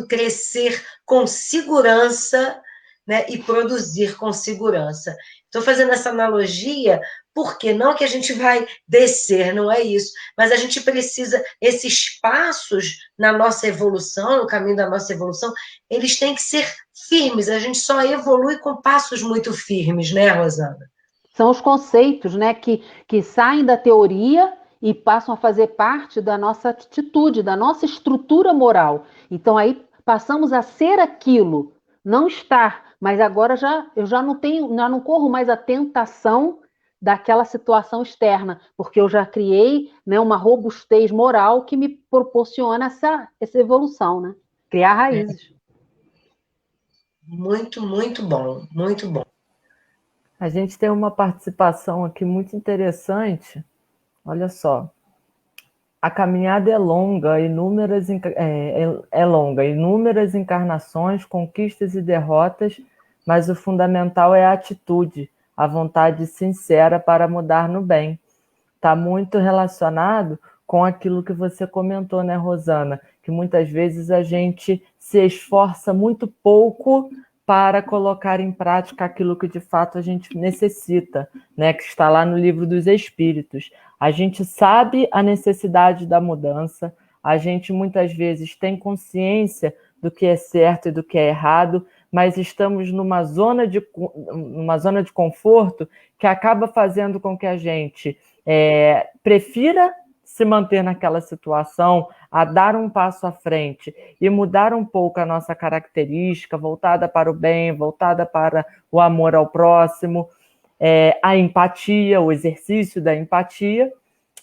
crescer com segurança, né, e produzir com segurança. Estou fazendo essa analogia porque não que a gente vai descer, não é isso, mas a gente precisa, esses passos na nossa evolução, no caminho da nossa evolução, eles têm que ser firmes, a gente só evolui com passos muito firmes, né, Rosana? São os conceitos, né, que saem da teoria e passam a fazer parte da nossa atitude, da nossa estrutura moral. Então aí passamos a ser aquilo, não estar, mas agora eu já não corro mais a tentação daquela situação externa, porque eu já criei, né, uma robustez moral que me proporciona essa evolução, né? Criar raízes. Muito, muito bom, muito bom. A gente tem uma participação aqui muito interessante. Olha só. A caminhada é longa, inúmeras encarnações, conquistas e derrotas, mas o fundamental é a atitude, a vontade sincera para mudar no bem. Está muito relacionado com aquilo que você comentou, né, Rosana? Que muitas vezes a gente se esforça muito pouco para colocar em prática aquilo que de fato a gente necessita, né? Que está lá no Livro dos Espíritos. A gente sabe a necessidade da mudança, a gente muitas vezes tem consciência do que é certo e do que é errado, mas estamos numa zona de conforto que acaba fazendo com que a gente prefira se manter naquela situação, a dar um passo à frente e mudar um pouco a nossa característica, voltada para o bem, voltada para o amor ao próximo, a empatia, o exercício da empatia,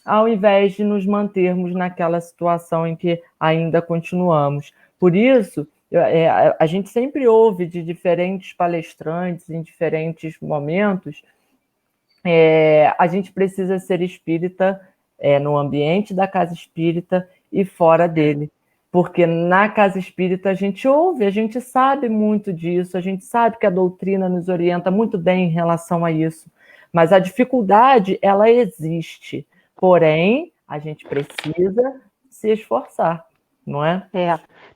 ao invés de nos mantermos naquela situação em que ainda continuamos. Por isso, a gente sempre ouve de diferentes palestrantes, em diferentes momentos, a gente precisa ser espírita no ambiente da casa espírita e fora dele. Porque na casa espírita a gente ouve, a gente sabe muito disso, a gente sabe que a doutrina nos orienta muito bem em relação a isso. Mas a dificuldade, ela existe. Porém, a gente precisa se esforçar, não é?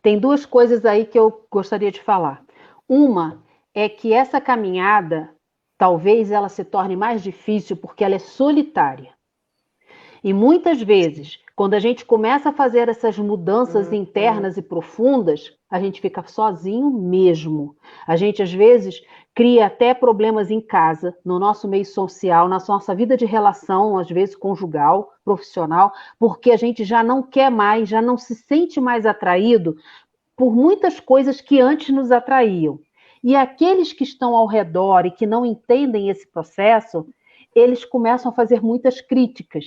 Tem duas coisas aí que eu gostaria de falar. Uma é que essa caminhada, talvez ela se torne mais difícil porque ela é solitária. E muitas vezes, quando a gente começa a fazer essas mudanças internas e profundas, a gente fica sozinho mesmo. A gente, às vezes, cria até problemas em casa, no nosso meio social, na nossa vida de relação, às vezes conjugal, profissional, porque a gente já não quer mais, já não se sente mais atraído por muitas coisas que antes nos atraíam. E aqueles que estão ao redor e que não entendem esse processo, eles começam a fazer muitas críticas.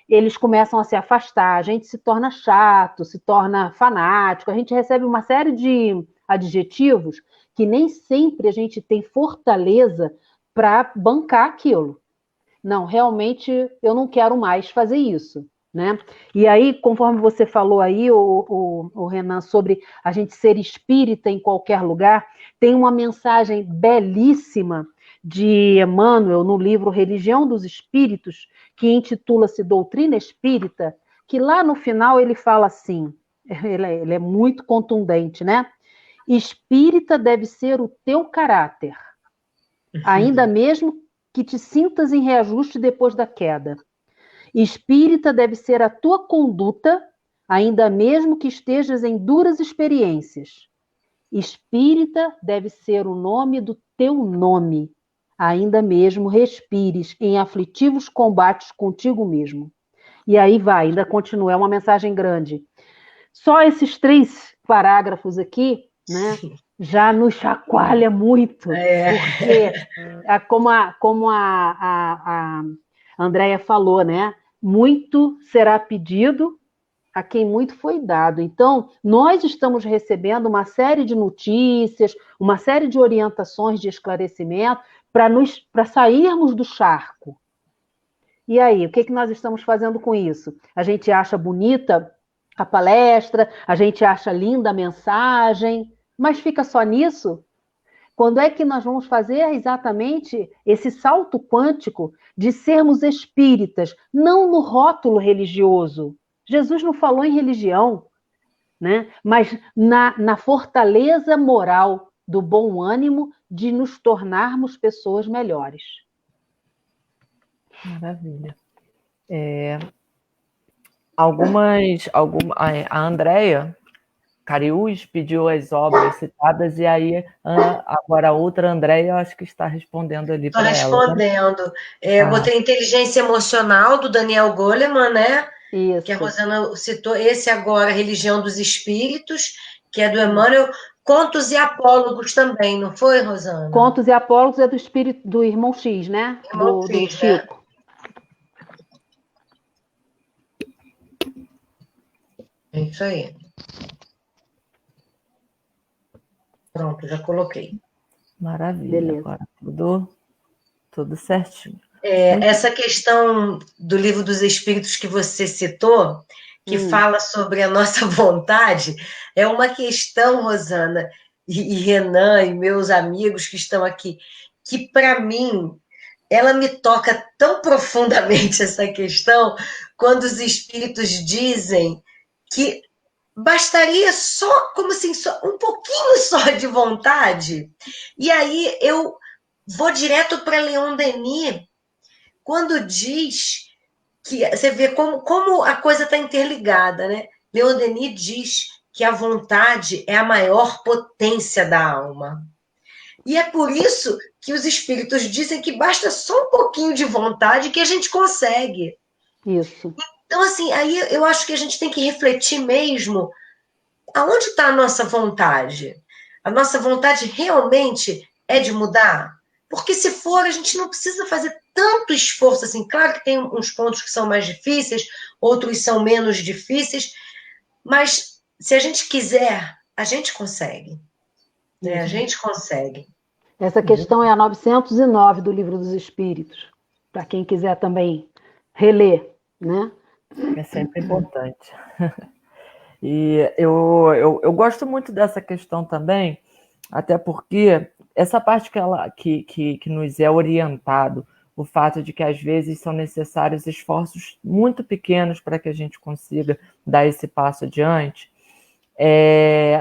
Eles começam a se afastar, a gente se torna chato, se torna fanático, a gente recebe uma série de adjetivos que nem sempre a gente tem fortaleza para bancar aquilo. Não, realmente eu não quero mais fazer isso, né? E aí, conforme você falou aí, o Renan, sobre a gente ser espírita em qualquer lugar, tem uma mensagem belíssima de Emmanuel no livro Religião dos Espíritos, que intitula-se Doutrina Espírita, que lá no final ele fala assim, ele é muito contundente, né? Espírita deve ser o teu caráter, ainda mesmo que te sintas em reajuste depois da queda. Espírita deve ser a tua conduta, ainda mesmo que estejas em duras experiências. Espírita deve ser o nome do teu nome, ainda mesmo respires em aflitivos combates contigo mesmo. E aí vai, ainda continua, é uma mensagem grande. Só esses 3 parágrafos aqui, né, já nos chacoalha muito, porque, como a Andréia falou, né, muito será pedido a quem muito foi dado. Então, nós estamos recebendo uma série de notícias, uma série de orientações de esclarecimento para sairmos do charco. E aí, o que nós estamos fazendo com isso? A gente acha bonita a palestra, a gente acha linda a mensagem, mas fica só nisso? Quando é que nós vamos fazer exatamente esse salto quântico de sermos espíritas, não no rótulo religioso? Jesus não falou em religião, né? Mas na fortaleza moral do bom ânimo de nos tornarmos pessoas melhores. Maravilha. A Andréia Cariús pediu as obras citadas e aí agora a outra Andréia eu acho que está respondendo ali para ela. Estou respondendo. Né? Botei Inteligência Emocional, do Daniel Goleman, né? Isso. Que a Rosana citou. Esse agora, Religião dos Espíritos, que é do Emmanuel. Contos e Apólogos também, não foi, Rosana? Contos e Apólogos é do Irmão X, né? Irmão do Chico. É isso aí. Pronto, já coloquei. Maravilha. Beleza. Agora tudo certinho. Essa questão do Livro dos Espíritos que você citou, que fala sobre a nossa vontade, é uma questão, Rosana e Renan e meus amigos que estão aqui, que para mim ela me toca tão profundamente essa questão, quando os espíritos dizem que bastaria só, como assim, só um pouquinho só de vontade. E aí eu vou direto para Leon Denis, quando diz que você vê como a coisa está interligada, né? Leon Denis diz que a vontade é a maior potência da alma. E é por isso que os espíritos dizem que basta só um pouquinho de vontade que a gente consegue. Isso. Então, assim, aí eu acho que a gente tem que refletir mesmo aonde está a nossa vontade. A nossa vontade realmente é de mudar? Porque se for, a gente não precisa fazer tanto esforço assim. Claro que tem uns pontos que são mais difíceis, outros são menos difíceis, mas se a gente quiser, a gente consegue. Né? A gente consegue. Essa questão é a 909 do Livro dos Espíritos, para quem quiser também reler, né? É sempre importante. E eu gosto muito dessa questão também, até porque essa parte que nos é orientado, o fato de que às vezes são necessários esforços muito pequenos para que a gente consiga dar esse passo adiante,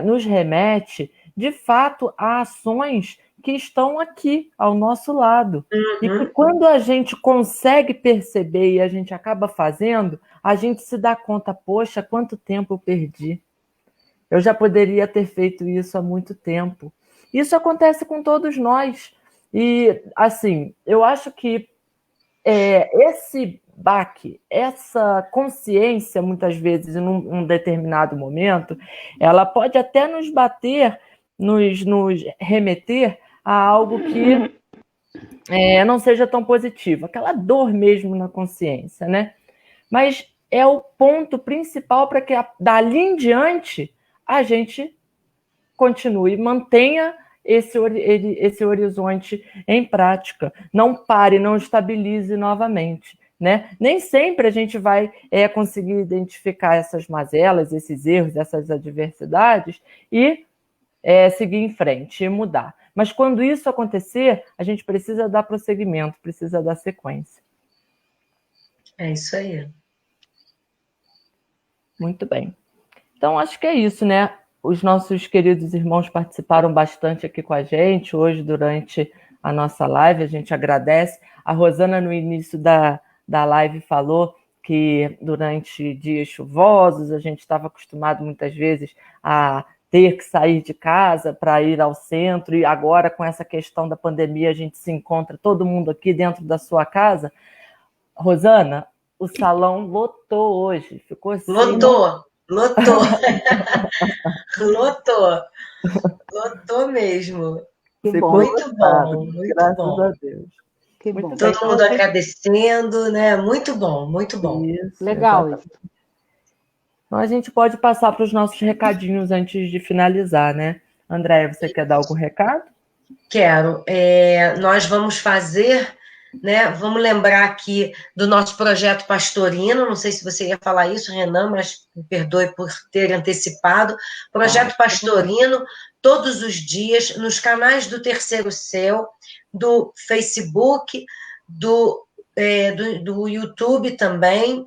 nos remete, de fato, a ações que estão aqui, ao nosso lado. E que quando a gente consegue perceber e a gente acaba fazendo, a gente se dá conta, poxa, quanto tempo eu perdi. Eu já poderia ter feito isso há muito tempo. Isso acontece com todos nós. E, assim, eu acho que esse baque, essa consciência, muitas vezes, em um determinado momento, ela pode até nos bater, nos remeter a algo que não seja tão positivo, aquela dor mesmo na consciência, né? Mas é o ponto principal para que dali em diante a gente continue, mantenha esse horizonte em prática, não pare, não estabilize novamente. Né? Nem sempre a gente vai conseguir identificar essas mazelas, esses erros, essas adversidades e seguir em frente e mudar. Mas quando isso acontecer, a gente precisa dar prosseguimento, precisa dar sequência. É isso aí. Muito bem. Então, acho que é isso, né? Os nossos queridos irmãos participaram bastante aqui com a gente hoje durante a nossa live, a gente agradece. A Rosana, no início da live, falou que durante dias chuvosos a gente estava acostumado muitas vezes a ter que sair de casa para ir ao centro, e agora com essa questão da pandemia a gente se encontra todo mundo aqui dentro da sua casa. Rosana, o salão lotou hoje, ficou assim... Lotou. Lotou mesmo. Muito bom, muito graças bom. a Deus. Que bom. Todo mundo agradecendo, né? Muito bom, muito bom. Isso, legal exatamente. Isso. Então a gente pode passar para os nossos recadinhos antes de finalizar, né? Andréia, você quer dar algum recado? Quero. Nós vamos fazer, né? Vamos lembrar aqui do nosso projeto Pastorino. Não sei se você ia falar isso, Renan, mas me perdoe por ter antecipado. Projeto Pastorino, todos os dias, nos canais do Terceiro Céu, do Facebook, do YouTube também.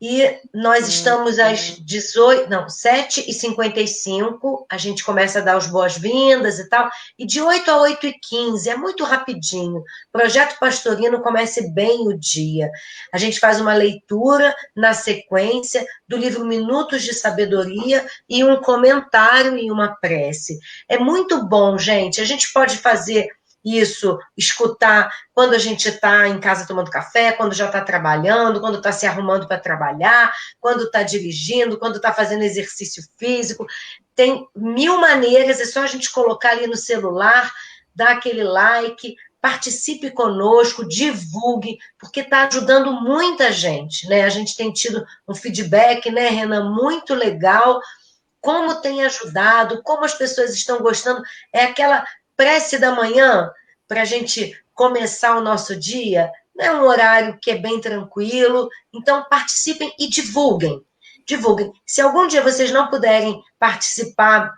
E nós estamos às 7h55, a gente começa a dar as boas-vindas e tal, e de 8 a 8h15, é muito rapidinho. Projeto Pastorino comece bem o dia. A gente faz uma leitura na sequência do livro Minutos de Sabedoria e um comentário e uma prece. É muito bom, gente. A gente pode fazer isso, escutar quando a gente está em casa tomando café, quando já está trabalhando, quando está se arrumando para trabalhar, quando está dirigindo, quando está fazendo exercício físico. Tem 1000 maneiras, é só a gente colocar ali no celular, dar aquele like, participe conosco, divulgue, porque está ajudando muita gente, né? A gente tem tido um feedback, né, Renan, muito legal, como tem ajudado, como as pessoas estão gostando. É aquela prece da manhã, para a gente começar o nosso dia, é um horário que é bem tranquilo, então participem e divulguem. Divulguem. Se algum dia vocês não puderem participar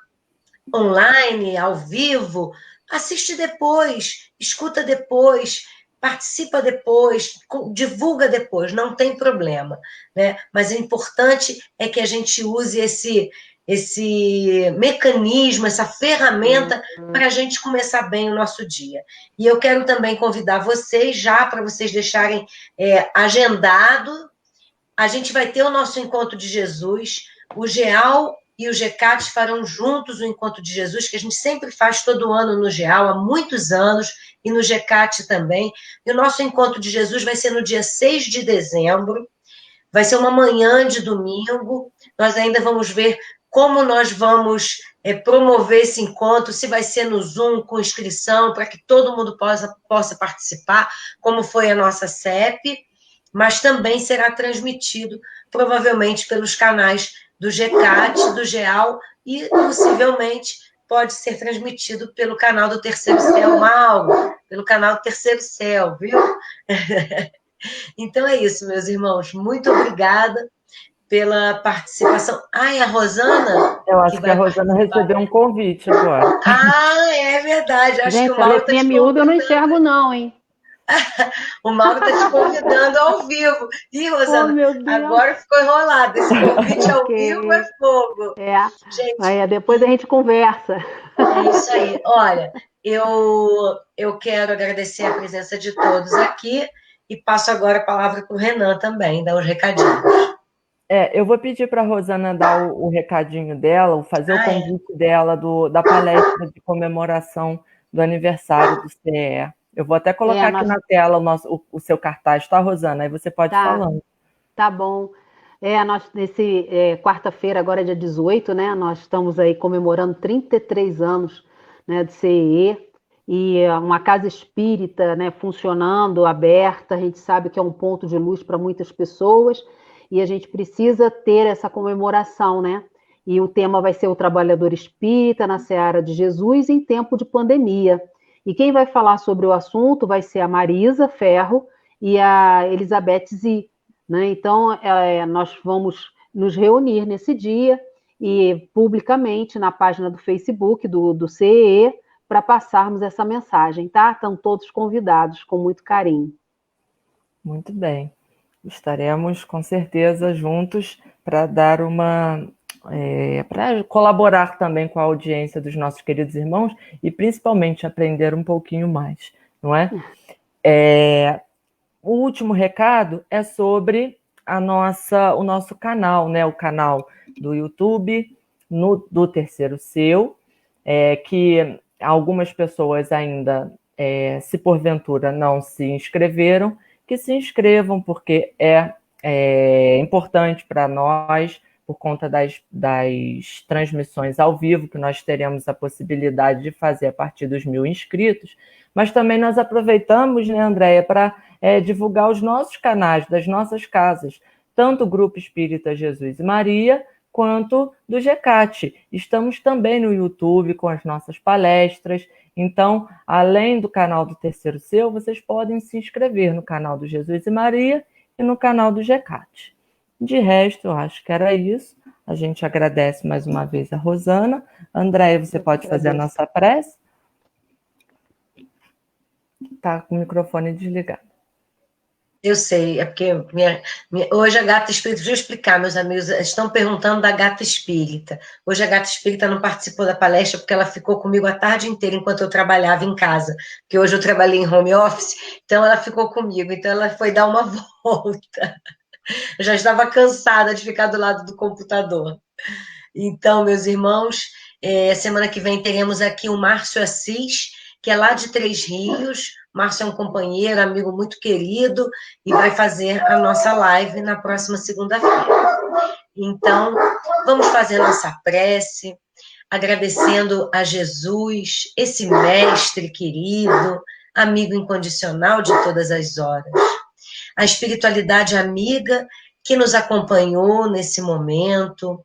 online, ao vivo, assiste depois, escuta depois, participa depois, divulga depois, não tem problema, né? Mas o importante é que a gente use esse mecanismo, essa ferramenta para a gente começar bem o nosso dia. E eu quero também convidar vocês já para vocês deixarem agendado. A gente vai ter o nosso encontro de Jesus, o GEAL e o GECAT farão juntos o encontro de Jesus, que a gente sempre faz todo ano no GEAL, há muitos anos, e no GECAT também. E o nosso encontro de Jesus vai ser no dia 6 de dezembro, vai ser uma manhã de domingo, nós ainda vamos ver como nós vamos promover esse encontro, se vai ser no Zoom, com inscrição, para que todo mundo possa participar, como foi a nossa CEP, mas também será transmitido, provavelmente, pelos canais do GECAT, do GEAL, e, possivelmente, pode ser transmitido pelo canal do Terceiro Céu, Mauro, pelo canal do Terceiro Céu, viu? Então é isso, meus irmãos. Muito obrigada pela participação. E a Rosana? Eu acho que a Rosana recebeu um convite agora. É verdade. Acho gente, que o Mauro a letrinha miúda eu não enxergo não, hein? O Mauro está te convidando ao vivo. Ih, Rosana, meu Deus. agora ficou enrolado. Esse convite ao vivo é fogo. Gente, depois a gente conversa. É isso aí. Olha, eu quero agradecer a presença de todos aqui e passo agora a palavra para o Renan também, dar os recadinhos. Eu vou pedir para a Rosana dar o recadinho dela, fazer o convite dela da palestra de comemoração do aniversário do CEE. Eu vou até colocar aqui na tela o seu cartaz, tá, Rosana? Aí você pode ir falando. Tá bom. Nós, quarta-feira, agora é dia 18, né? Nós estamos aí comemorando 33 anos, né, do CEE, e uma casa espírita, né, funcionando, aberta. A gente sabe que é um ponto de luz para muitas pessoas, e a gente precisa ter essa comemoração, né? E o tema vai ser o trabalhador espírita na seara de Jesus em tempo de pandemia. E quem vai falar sobre o assunto vai ser a Marisa Ferro e a Elizabeth Zi, né? Então, nós vamos nos reunir nesse dia e publicamente na página do Facebook do CEE para passarmos essa mensagem, tá? Estão todos convidados com muito carinho. Muito bem. Estaremos com certeza juntos para dar para colaborar também com a audiência dos nossos queridos irmãos e principalmente aprender um pouquinho mais, não é? O último recado é sobre o nosso canal, né? O canal do YouTube, do Terceiro Seu, que algumas pessoas ainda, se porventura não se inscreveram, que se inscrevam, porque é importante para nós, por conta das transmissões ao vivo, que nós teremos a possibilidade de fazer a partir dos 1.000 inscritos, mas também nós aproveitamos, né, Andréia, para divulgar os nossos canais das nossas casas, tanto o Grupo Espírita Jesus e Maria, quanto do GECAT. Estamos também no YouTube com as nossas palestras. Então, além do canal do Terceiro Seu, vocês podem se inscrever no canal do Jesus e Maria e no canal do GECAT. De resto, eu acho que era isso. A gente agradece mais uma vez a Rosana. Andréia, você pode fazer a nossa prece? Está com o microfone desligado. Eu sei, é porque hoje a Gata Espírita, deixa eu explicar, meus amigos, estão perguntando da Gata Espírita. Hoje a Gata Espírita não participou da palestra porque ela ficou comigo a tarde inteira enquanto eu trabalhava em casa, porque hoje eu trabalhei em home office, então ela ficou comigo, então ela foi dar uma volta. Eu já estava cansada de ficar do lado do computador. Então, meus irmãos, semana que vem teremos aqui o Márcio Assis, que é lá de Três Rios. Márcio é um companheiro, amigo muito querido, e vai fazer a nossa live na próxima segunda-feira. Então, vamos fazer nossa prece, agradecendo a Jesus, esse mestre querido, amigo incondicional de todas as horas. A espiritualidade amiga que nos acompanhou nesse momento,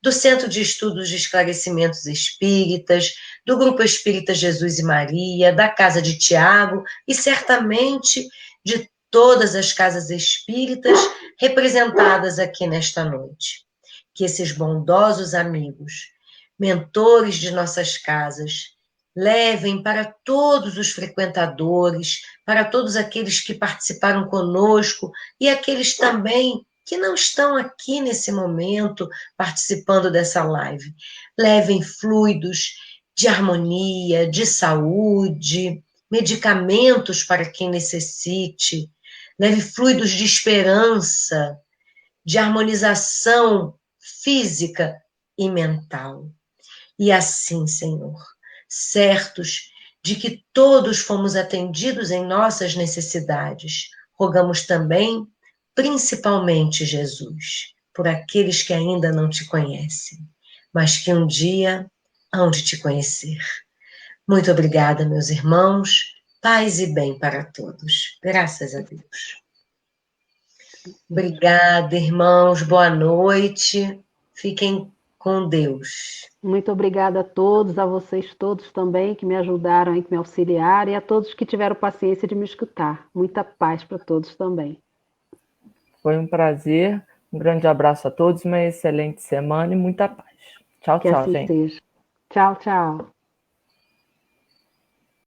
do Centro de Estudos de Esclarecimentos Espíritas, do Grupo Espírita Jesus e Maria, da Casa de Tiago e certamente de todas as casas espíritas representadas aqui nesta noite. Que esses bondosos amigos, mentores de nossas casas, levem para todos os frequentadores, para todos aqueles que participaram conosco e aqueles também que não estão aqui nesse momento participando dessa live. Levem fluidos de harmonia, de saúde, medicamentos para quem necessite. Leve fluidos de esperança, de harmonização física e mental. E assim, Senhor, certos de que todos fomos atendidos em nossas necessidades, rogamos também, principalmente, Jesus, por aqueles que ainda não te conhecem, mas que um dia hão de te conhecer. Muito obrigada, meus irmãos, paz e bem para todos. Graças a Deus. Obrigada, irmãos, boa noite. Fiquem com Deus. Muito obrigada a todos, a vocês todos também que me ajudaram e que me auxiliaram, e a todos que tiveram paciência de me escutar. Muita paz para todos também. Foi um prazer, um grande abraço a todos, uma excelente semana e muita paz. Tchau, que tchau, assim gente. seja. Tchau, tchau.